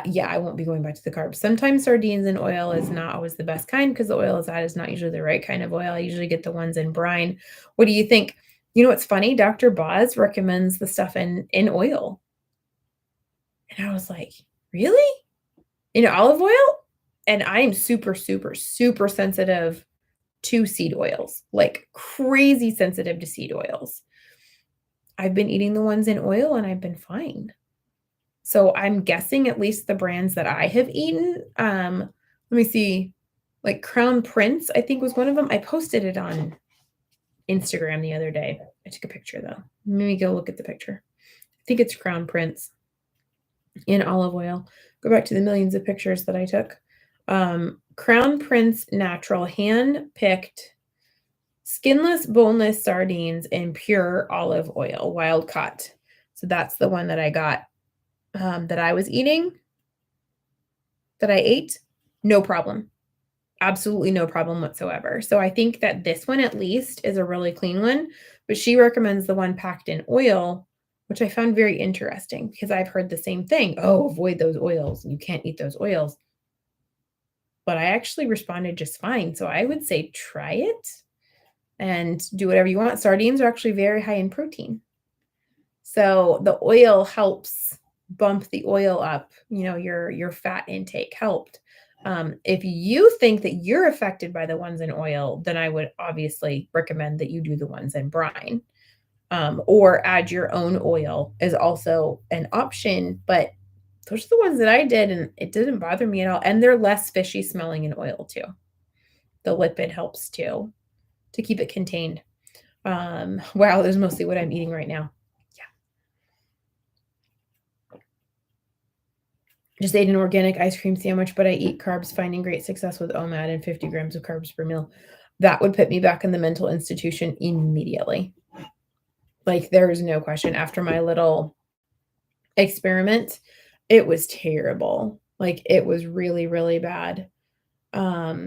yeah, I won't be going back to the carbs. Sometimes sardines in oil is not always the best kind because the oil is that is not usually the right kind of oil. I usually get the ones in brine. What do you think? You know what's funny? Dr. Boz recommends the stuff in oil. And I was like, really? In olive oil? And I am super, super, super sensitive to seed oils, like crazy sensitive to seed oils. I've been eating the ones in oil and I've been fine. So I'm guessing at least the brands that I have eaten, let me see, like Crown Prince, I think was one of them. I posted it on Instagram the other day. I took a picture though. Let me go look at the picture. I think it's Crown Prince in olive oil. Go back to the millions of pictures that I took. Crown Prince Natural hand-picked skinless, boneless sardines in pure olive oil, wild caught. So that's the one that I got. That I was eating, that I ate, no problem. Absolutely no problem whatsoever. So I think that this one at least is a really clean one, but she recommends the one packed in oil, which I found very interesting because I've heard the same thing. Oh, avoid those oils. You can't eat those oils. But I actually responded just fine. So I would say try it and do whatever you want. Sardines are actually very high in protein. So the oil helps bump the oil up, your fat intake helped. If you think that you're affected by the ones in oil, then I would obviously recommend that you do the ones in brine, or add your own oil is also an option. But those are the ones that I did, and it didn't bother me at all. And they're less fishy smelling in oil too. The lipid helps too to keep it contained. Wow, there's mostly what I'm eating right now. Just ate an organic ice cream sandwich, but I eat carbs, finding great success with OMAD and 50 grams of carbs per meal. That would put me back in the mental institution immediately. Like, there's no question. After my little experiment, it was terrible. Like, it was really, really bad. Yeah,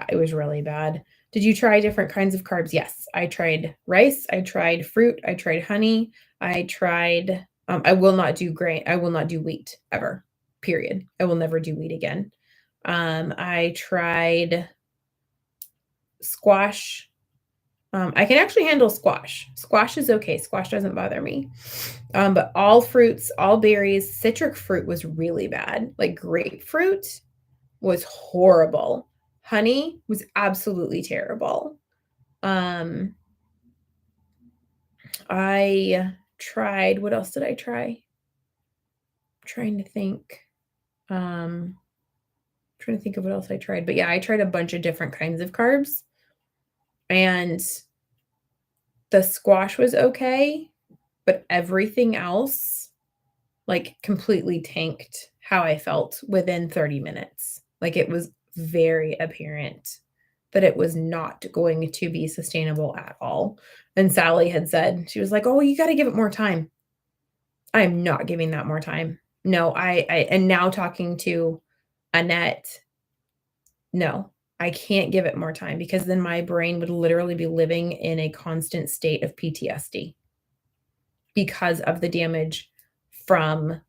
it was really bad. Did you try different kinds of carbs? Yes. I tried rice. I tried fruit. I tried honey. I tried... I will not do grain. I will not do wheat ever, period. I will never do wheat again. I tried squash. I can actually handle squash. Squash is okay. Squash doesn't bother me. But all fruits, all berries, citric fruit was really bad. Like grapefruit was horrible. Honey was absolutely terrible. I tried, what else did I try? I'm trying to think. Trying to think of what else I tried. But yeah, I tried a bunch of different kinds of carbs. And the squash was okay, but everything else like completely tanked how I felt within 30 minutes. Like, it was very apparent that it was not going to be sustainable at all. And Sally had said, she was like, "Oh, you got to give it more time." I'm not giving that more time. No, and now talking to Annette, no, I can't give it more time because then my brain would literally be living in a constant state of PTSD because of the damage from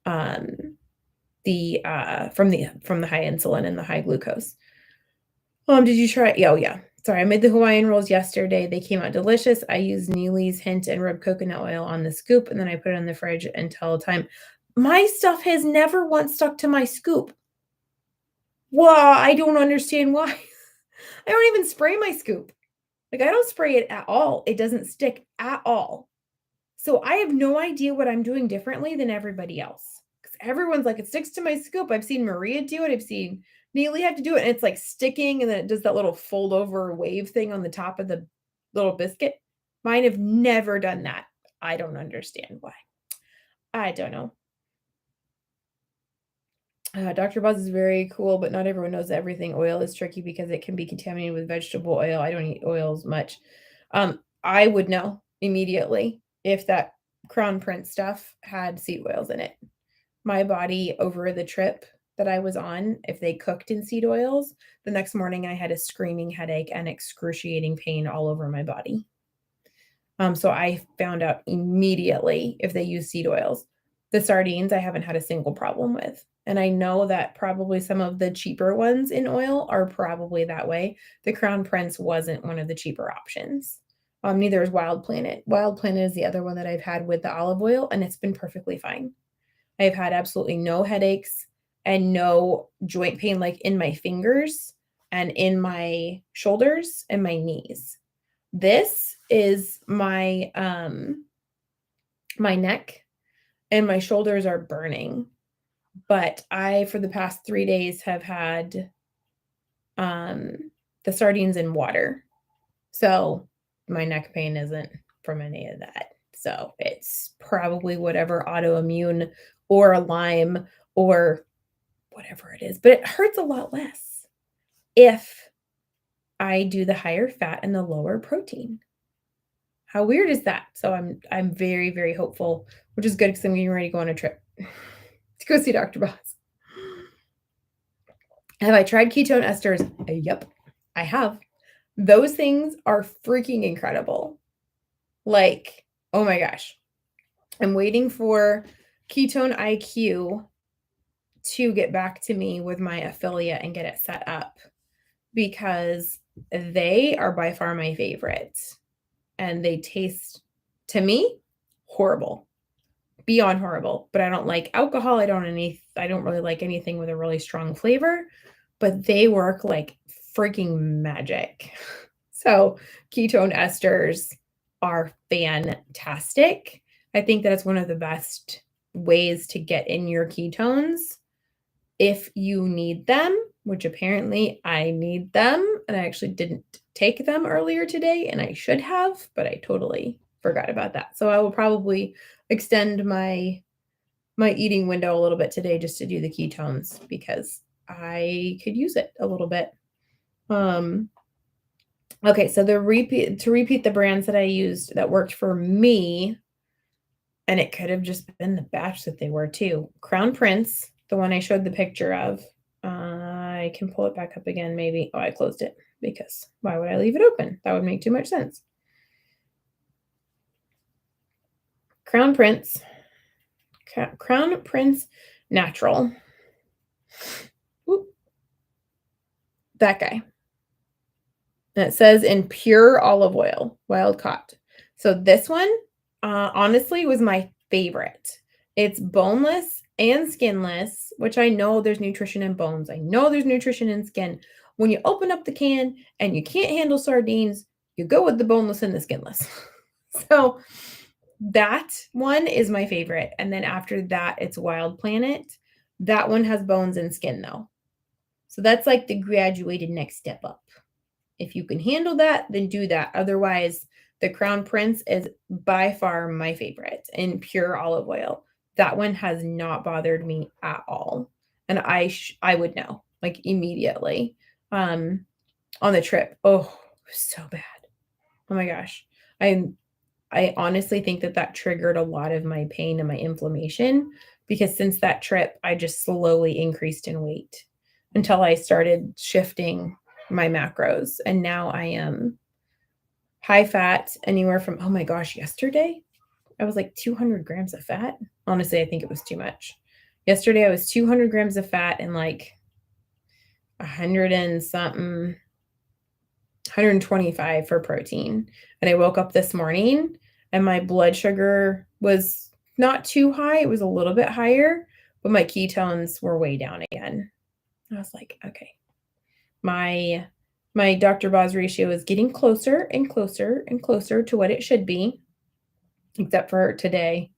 um from the high insulin and the high glucose. Did you try? Oh yeah. Sorry, I made the Hawaiian rolls yesterday. They came out delicious. I used Neely's hint and rubbed coconut oil on the scoop, and then I put it in the fridge until time. My stuff has never once stuck to my scoop. Well, I don't understand why. I don't even spray my scoop. Like, I don't spray it at all. It doesn't stick at all. So I have no idea what I'm doing differently than everybody else. Because everyone's like, it sticks to my scoop. I've seen Maria do it. I've seen Neely have to do it. And it's like sticking, and then it does that little fold over wave thing on the top of the little biscuit. Mine have never done that. I don't understand why. I don't know. Dr. Buzz is very cool, but not everyone knows that everything oil is tricky because it can be contaminated with vegetable oil. I don't eat oils much. I would know immediately if that Crown Prince stuff had seed oils in it. My body over the trip that I was on, if they cooked in seed oils, the next morning I had a screaming headache and excruciating pain all over my body. So I found out immediately if they use seed oils. The sardines I haven't had a single problem with. And I know that probably some of the cheaper ones in oil are probably that way. The Crown Prince wasn't one of the cheaper options. Neither is Wild Planet. Wild Planet is the other one that I've had with the olive oil, and it's been perfectly fine. I've had absolutely no headaches and no joint pain, like in my fingers and in my shoulders and my knees. This is my my neck and my shoulders are burning. But I, for the past 3 days, have had the sardines in water. So my neck pain isn't from any of that. So it's probably whatever autoimmune or a Lyme or whatever it is. But it hurts a lot less if I do the higher fat and the lower protein. How weird is that? So I'm very, very hopeful, which is good because I'm getting ready to go on a trip to go see Dr. Boz. Have I tried ketone esters? Yep, I have. Those things are freaking incredible. Like, oh my gosh. I'm waiting for Ketone IQ to get back to me with my affiliate and get it set up because they are by far my favorite. And they taste, to me, horrible. Beyond horrible. But I don't like alcohol. I don't really like anything with a really strong flavor, but they work like freaking magic. So ketone esters are fantastic. I think that it's one of the best ways to get in your ketones if you need them, which apparently I need them. And I actually didn't take them earlier today, and I should have, but I totally forgot about that. So I will probably extend my eating window a little bit today just to do the ketones because I could use it a little bit. Okay, so to repeat the brands that I used that worked for me, and it could have just been the batch that they were too. Crown Prince, the one I showed the picture of. I can pull it back up again maybe. Oh, I closed it because why would I leave it open? That would make too much sense. Crown Prince Natural. Whoop. That guy. And it says in pure olive oil, wild caught. So this one, honestly, was my favorite. It's boneless and skinless, which I know there's nutrition in bones. I know there's nutrition in skin. When you open up the can and you can't handle sardines, you go with the boneless and the skinless. So that one is my favorite. And then after that, it's Wild Planet. That one has bones and skin though. So that's like the graduated next step up. If you can handle that, then do that. Otherwise, the Crown Prince is by far my favorite in pure olive oil. That one has not bothered me at all. And I would know like immediately. on the trip. Oh, so bad. Oh my gosh. I honestly think that triggered a lot of my pain and my inflammation, because since that trip, I just slowly increased in weight until I started shifting my macros. And now I am high fat, anywhere from, oh my gosh, yesterday I was like 200 grams of fat. Honestly, I think it was too much. Yesterday I was 200 grams of fat and like 100 and something, 125 for protein. And I woke up this morning and my blood sugar was not too high. It was a little bit higher, but my ketones were way down again. I was like, okay, my Dr. Boz ratio is getting closer and closer and closer to what it should be, except for today,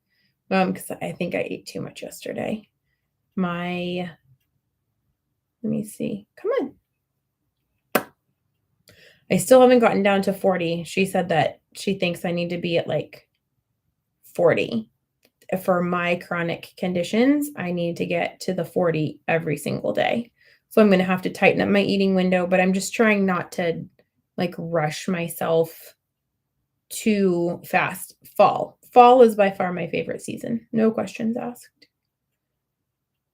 because I think I ate too much yesterday. Let me see. Come on. I still haven't gotten down to 40. She said that she thinks I need to be at like 40. For my chronic conditions, I need to get to the 40 every single day. So I'm going to have to tighten up my eating window, but I'm just trying not to like rush myself too fast. Fall is by far my favorite season. No questions asked.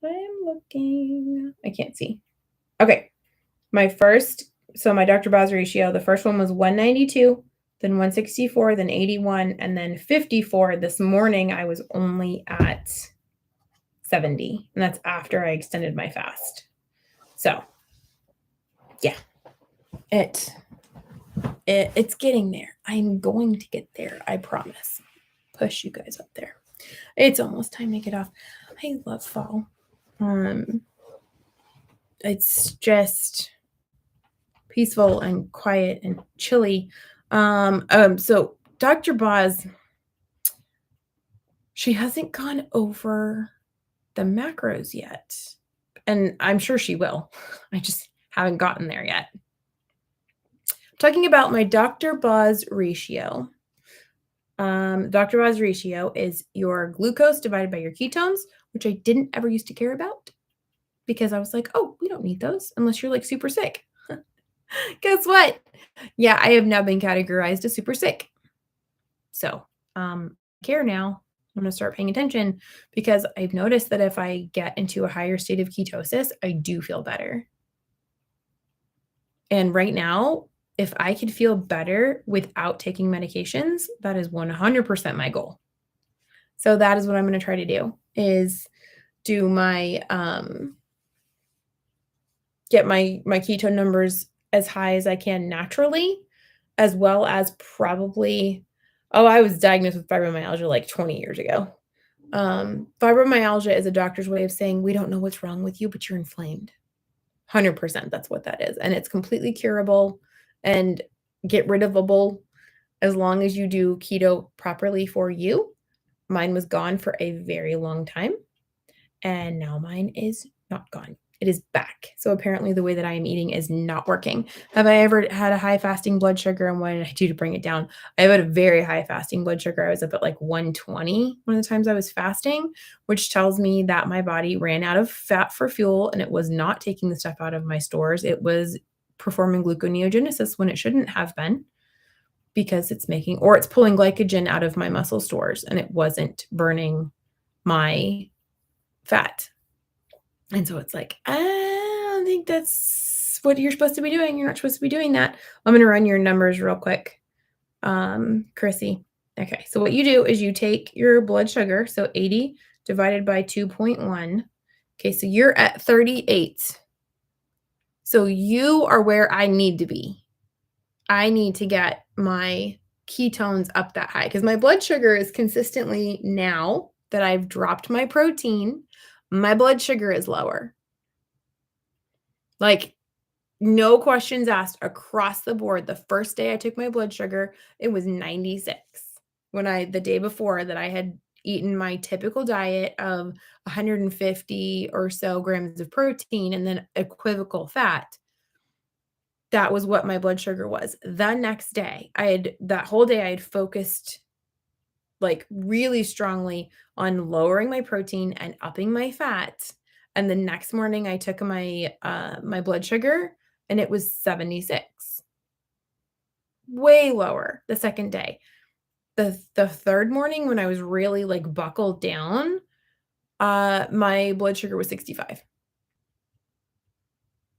I'm looking. I can't see. Okay. My Dr. Boz ratio, the first one was 192, then 164, then 81, and then 54. This morning, I was only at 70, and that's after I extended my fast. So, yeah, it's getting there. I'm going to get there. I promise. Push you guys up there. It's almost time to get off. I love fall. It's just peaceful and quiet and chilly. So Dr. Boz, she hasn't gone over the macros yet. And I'm sure she will. I just haven't gotten there yet. I'm talking about my Dr. Boz ratio. Dr. Boz ratio is your glucose divided by your ketones, which I didn't ever used to care about because I was like, oh, we don't need those unless you're like super sick. Guess what? Yeah, I have now been categorized as super sick. So, care now. I'm going to start paying attention because I've noticed that if I get into a higher state of ketosis, I do feel better. And right now, if I could feel better without taking medications, that is 100% my goal. So that is what I'm going to try to do, is do my, get my ketone numbers as high as I can naturally, as well as probably, I was diagnosed with fibromyalgia like 20 years ago. Fibromyalgia is a doctor's way of saying, we don't know what's wrong with you, but you're inflamed. 100%, that's what that is. And it's completely curable and get rid-ofable as long as you do keto properly for you. Mine was gone for a very long time, and now mine is not gone. It is back. So apparently the way that I am eating is not working. Have I ever had a high fasting blood sugar, and what did I do to bring it down? I had a very high fasting blood sugar. I was up at like 120 one of the times I was fasting, which tells me that my body ran out of fat for fuel and it was not taking the stuff out of my stores. It was performing gluconeogenesis when it shouldn't have been, because it's pulling glycogen out of my muscle stores and it wasn't burning my fat. And so it's like, I don't think that's what you're supposed to be doing. You're not supposed to be doing that. I'm going to run your numbers real quick. Chrissy. Okay. So what you do is you take your blood sugar. So 80 divided by 2.1. Okay. So you're at 38. So you are where I need to be. I need to get my ketones up that high because my blood sugar is consistently, now that I've dropped my protein, my blood sugar is lower. Like, no questions asked across the board. The first day I took my blood sugar, it was 96. The day before that I had eaten my typical diet of 150 or so grams of protein and then equivocal fat. That was what my blood sugar was. The next day, that whole day I had focused like really strongly on lowering my protein and upping my fat. And the next morning I took my blood sugar and it was 76. Way lower the second day. The third morning when I was really like buckled down, my blood sugar was 65.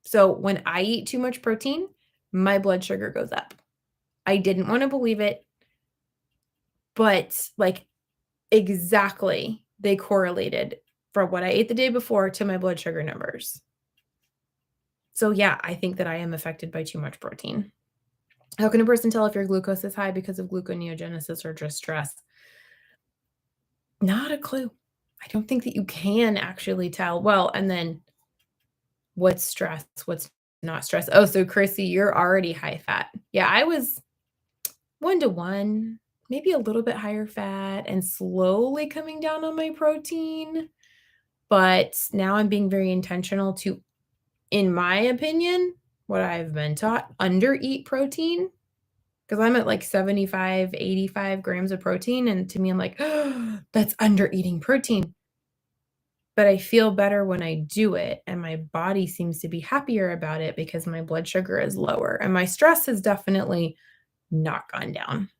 So when I eat too much protein, my blood sugar goes up. I didn't want to believe it, but like exactly they correlated from what I ate the day before to my blood sugar numbers. So yeah, I think that I am affected by too much protein. How can a person tell if your glucose is high because of gluconeogenesis or just stress? Not a clue. I don't think that you can actually tell. Well, and then what's stress? What's not stress? Oh, so Chrissy, you're already high fat. Yeah, I was 1 to 1, maybe a little bit higher fat and slowly coming down on my protein. But now I'm being very intentional to, in my opinion, what I've been taught, under eat protein. Because I'm at like 75, 85 grams of protein. And to me, I'm like, oh, that's under eating protein. But I feel better when I do it. And my body seems to be happier about it because my blood sugar is lower. And my stress has definitely not gone down,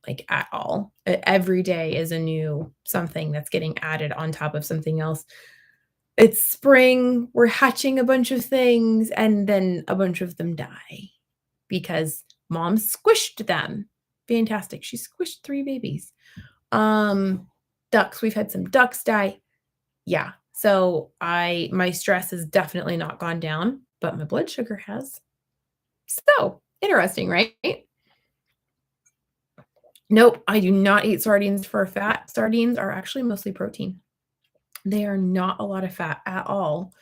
like at all. Every day is a new something that's getting added on top of something else. It's spring, we're hatching a bunch of things, and then a bunch of them die because mom squished them. Fantastic. She squished 3 babies. Ducks, we've had some ducks die. Yeah. So my stress has definitely not gone down, but my blood sugar has. So interesting, right? Nope, I do not eat sardines for fat. Sardines are actually mostly protein. They are not a lot of fat at all.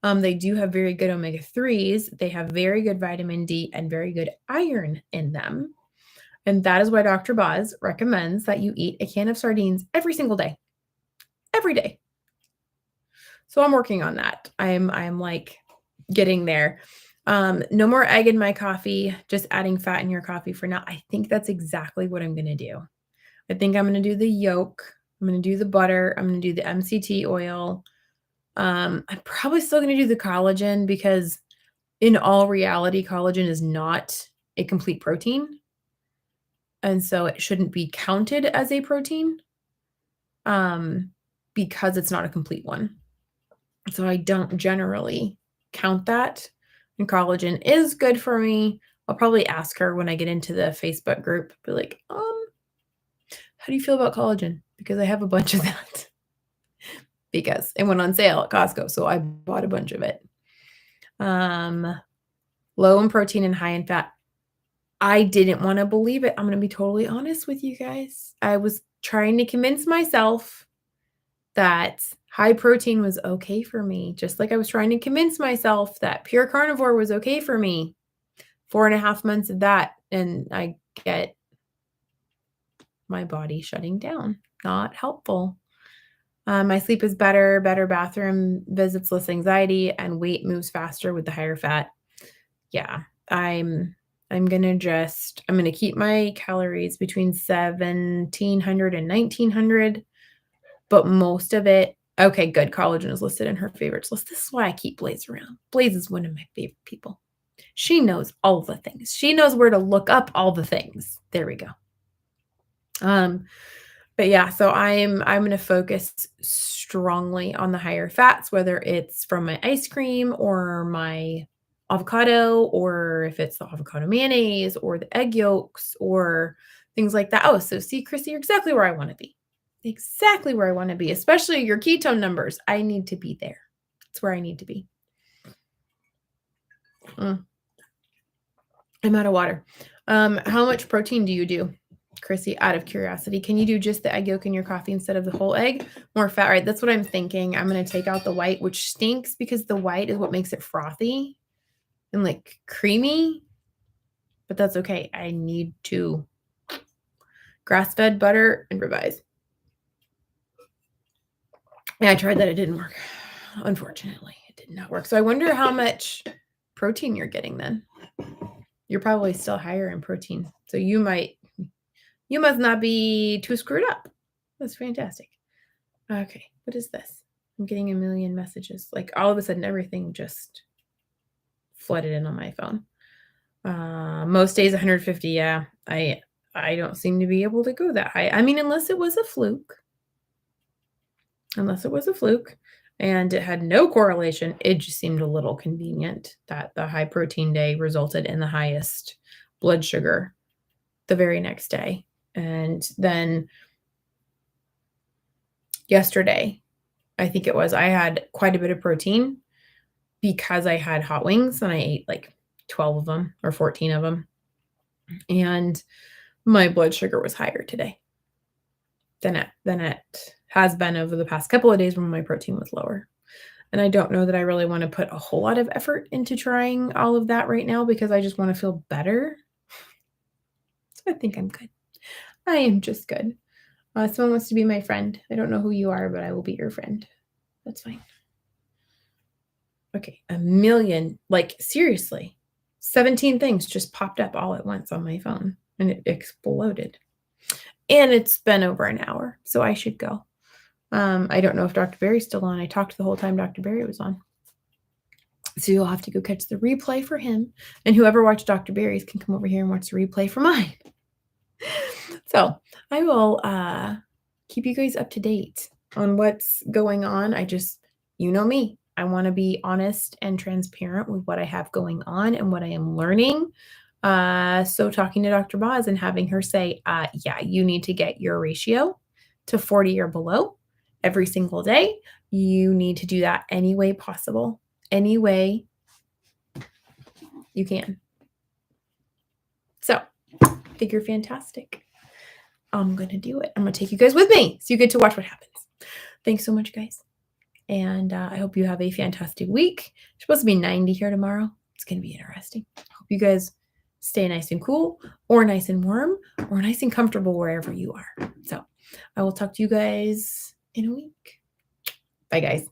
They do have very good omega-3s. They have very good vitamin D and very good iron in them. And that is why Dr. Boz recommends that you eat a can of sardines every single day. Every day. So I'm working on that. I'm like getting there. No more egg in my coffee, just adding fat in your coffee for now. I think that's exactly what I'm going to do. I think I'm going to do the yolk. I'm going to do the butter. I'm going to do the MCT oil. I'm probably still going to do the collagen because in all reality, collagen is not a complete protein. And so it shouldn't be counted as a protein because it's not a complete one. So I don't generally count that. And collagen is good for me. I'll probably ask her when I get into the Facebook group, be like, how do you feel about collagen? Because I have a bunch of that. Because it went on sale at Costco, so I bought a bunch of it. Low in protein and high in fat. I didn't want to believe it. I'm going to be totally honest with you guys. I was trying to convince myself that high protein was okay for me, just like I was trying to convince myself that pure carnivore was okay for me. 4.5 months of that, and I get my body shutting down. Not helpful. My sleep is better bathroom visits, less anxiety, and weight moves faster with the higher fat. Yeah, I'm going to keep my calories between 1,700 and 1,900, but most of it, okay, good. Collagen is listed in her favorites list. This is why I keep Blaze around. Blaze is one of my favorite people. She knows all the things. She knows where to look up all the things. There we go. But yeah, so I'm going to focus strongly on the higher fats, whether it's from my ice cream or my avocado, or if it's the avocado mayonnaise or the egg yolks or things like that. Oh, so see, Chrissy, you're exactly where I want to be. Exactly where I want to be, especially your ketone numbers. I need to be there. That's where I need to be. I'm out of water. How much protein do you do? Chrissy, out of curiosity, can you do just the egg yolk in your coffee instead of the whole egg? More fat, right? That's what I'm thinking. I'm going to take out the white, which stinks because the white is what makes it frothy and like creamy, but that's okay. I need to grass-fed butter and ribeyes. Yeah, I tried that. It didn't work. Unfortunately, it did not work. So I wonder how much protein you're getting then. You're probably still higher in protein. So you must not be too screwed up. That's fantastic. Okay, what is this? I'm getting a million messages. Like all of a sudden, everything just flooded in on my phone. Most days 150. Yeah, I don't seem to be able to go that high. I mean, unless it was a fluke. Unless it was a fluke and it had no correlation, it just seemed a little convenient that the high protein day resulted in the highest blood sugar the very next day. And then yesterday, I think it was, I had quite a bit of protein because I had hot wings and I ate like 12 of them or 14 of them. And my blood sugar was higher today than it has been over the past couple of days when my protein was lower. And I don't know that I really want to put a whole lot of effort into trying all of that right now because I just want to feel better. So I think I'm good. I am just good. Someone wants to be my friend. I don't know who you are, but I will be your friend. That's fine. Okay, 1 million, like seriously, 17 things just popped up all at once on my phone and it exploded. And it's been over an hour, so I should go. I don't know if Dr. Barry's still on. I talked the whole time Dr. Barry was on. So you'll have to go catch the replay for him. And whoever watched Dr. Barry's can come over here and watch the replay for mine. So I will keep you guys up to date on what's going on. You know me. I want to be honest and transparent with what I have going on and what I am learning. So talking to Dr. Boz and having her say, yeah, you need to get your ratio to 40 or below every single day. You need to do that any way possible, any way you can. So I think you're fantastic. I'm going to do it. I'm going to take you guys with me so you get to watch what happens. Thanks so much, guys. And I hope you have a fantastic week. It's supposed to be 90 here tomorrow. It's going to be interesting. Hope you guys stay nice and cool or nice and warm or nice and comfortable wherever you are. So I will talk to you guys in a week. Bye, guys.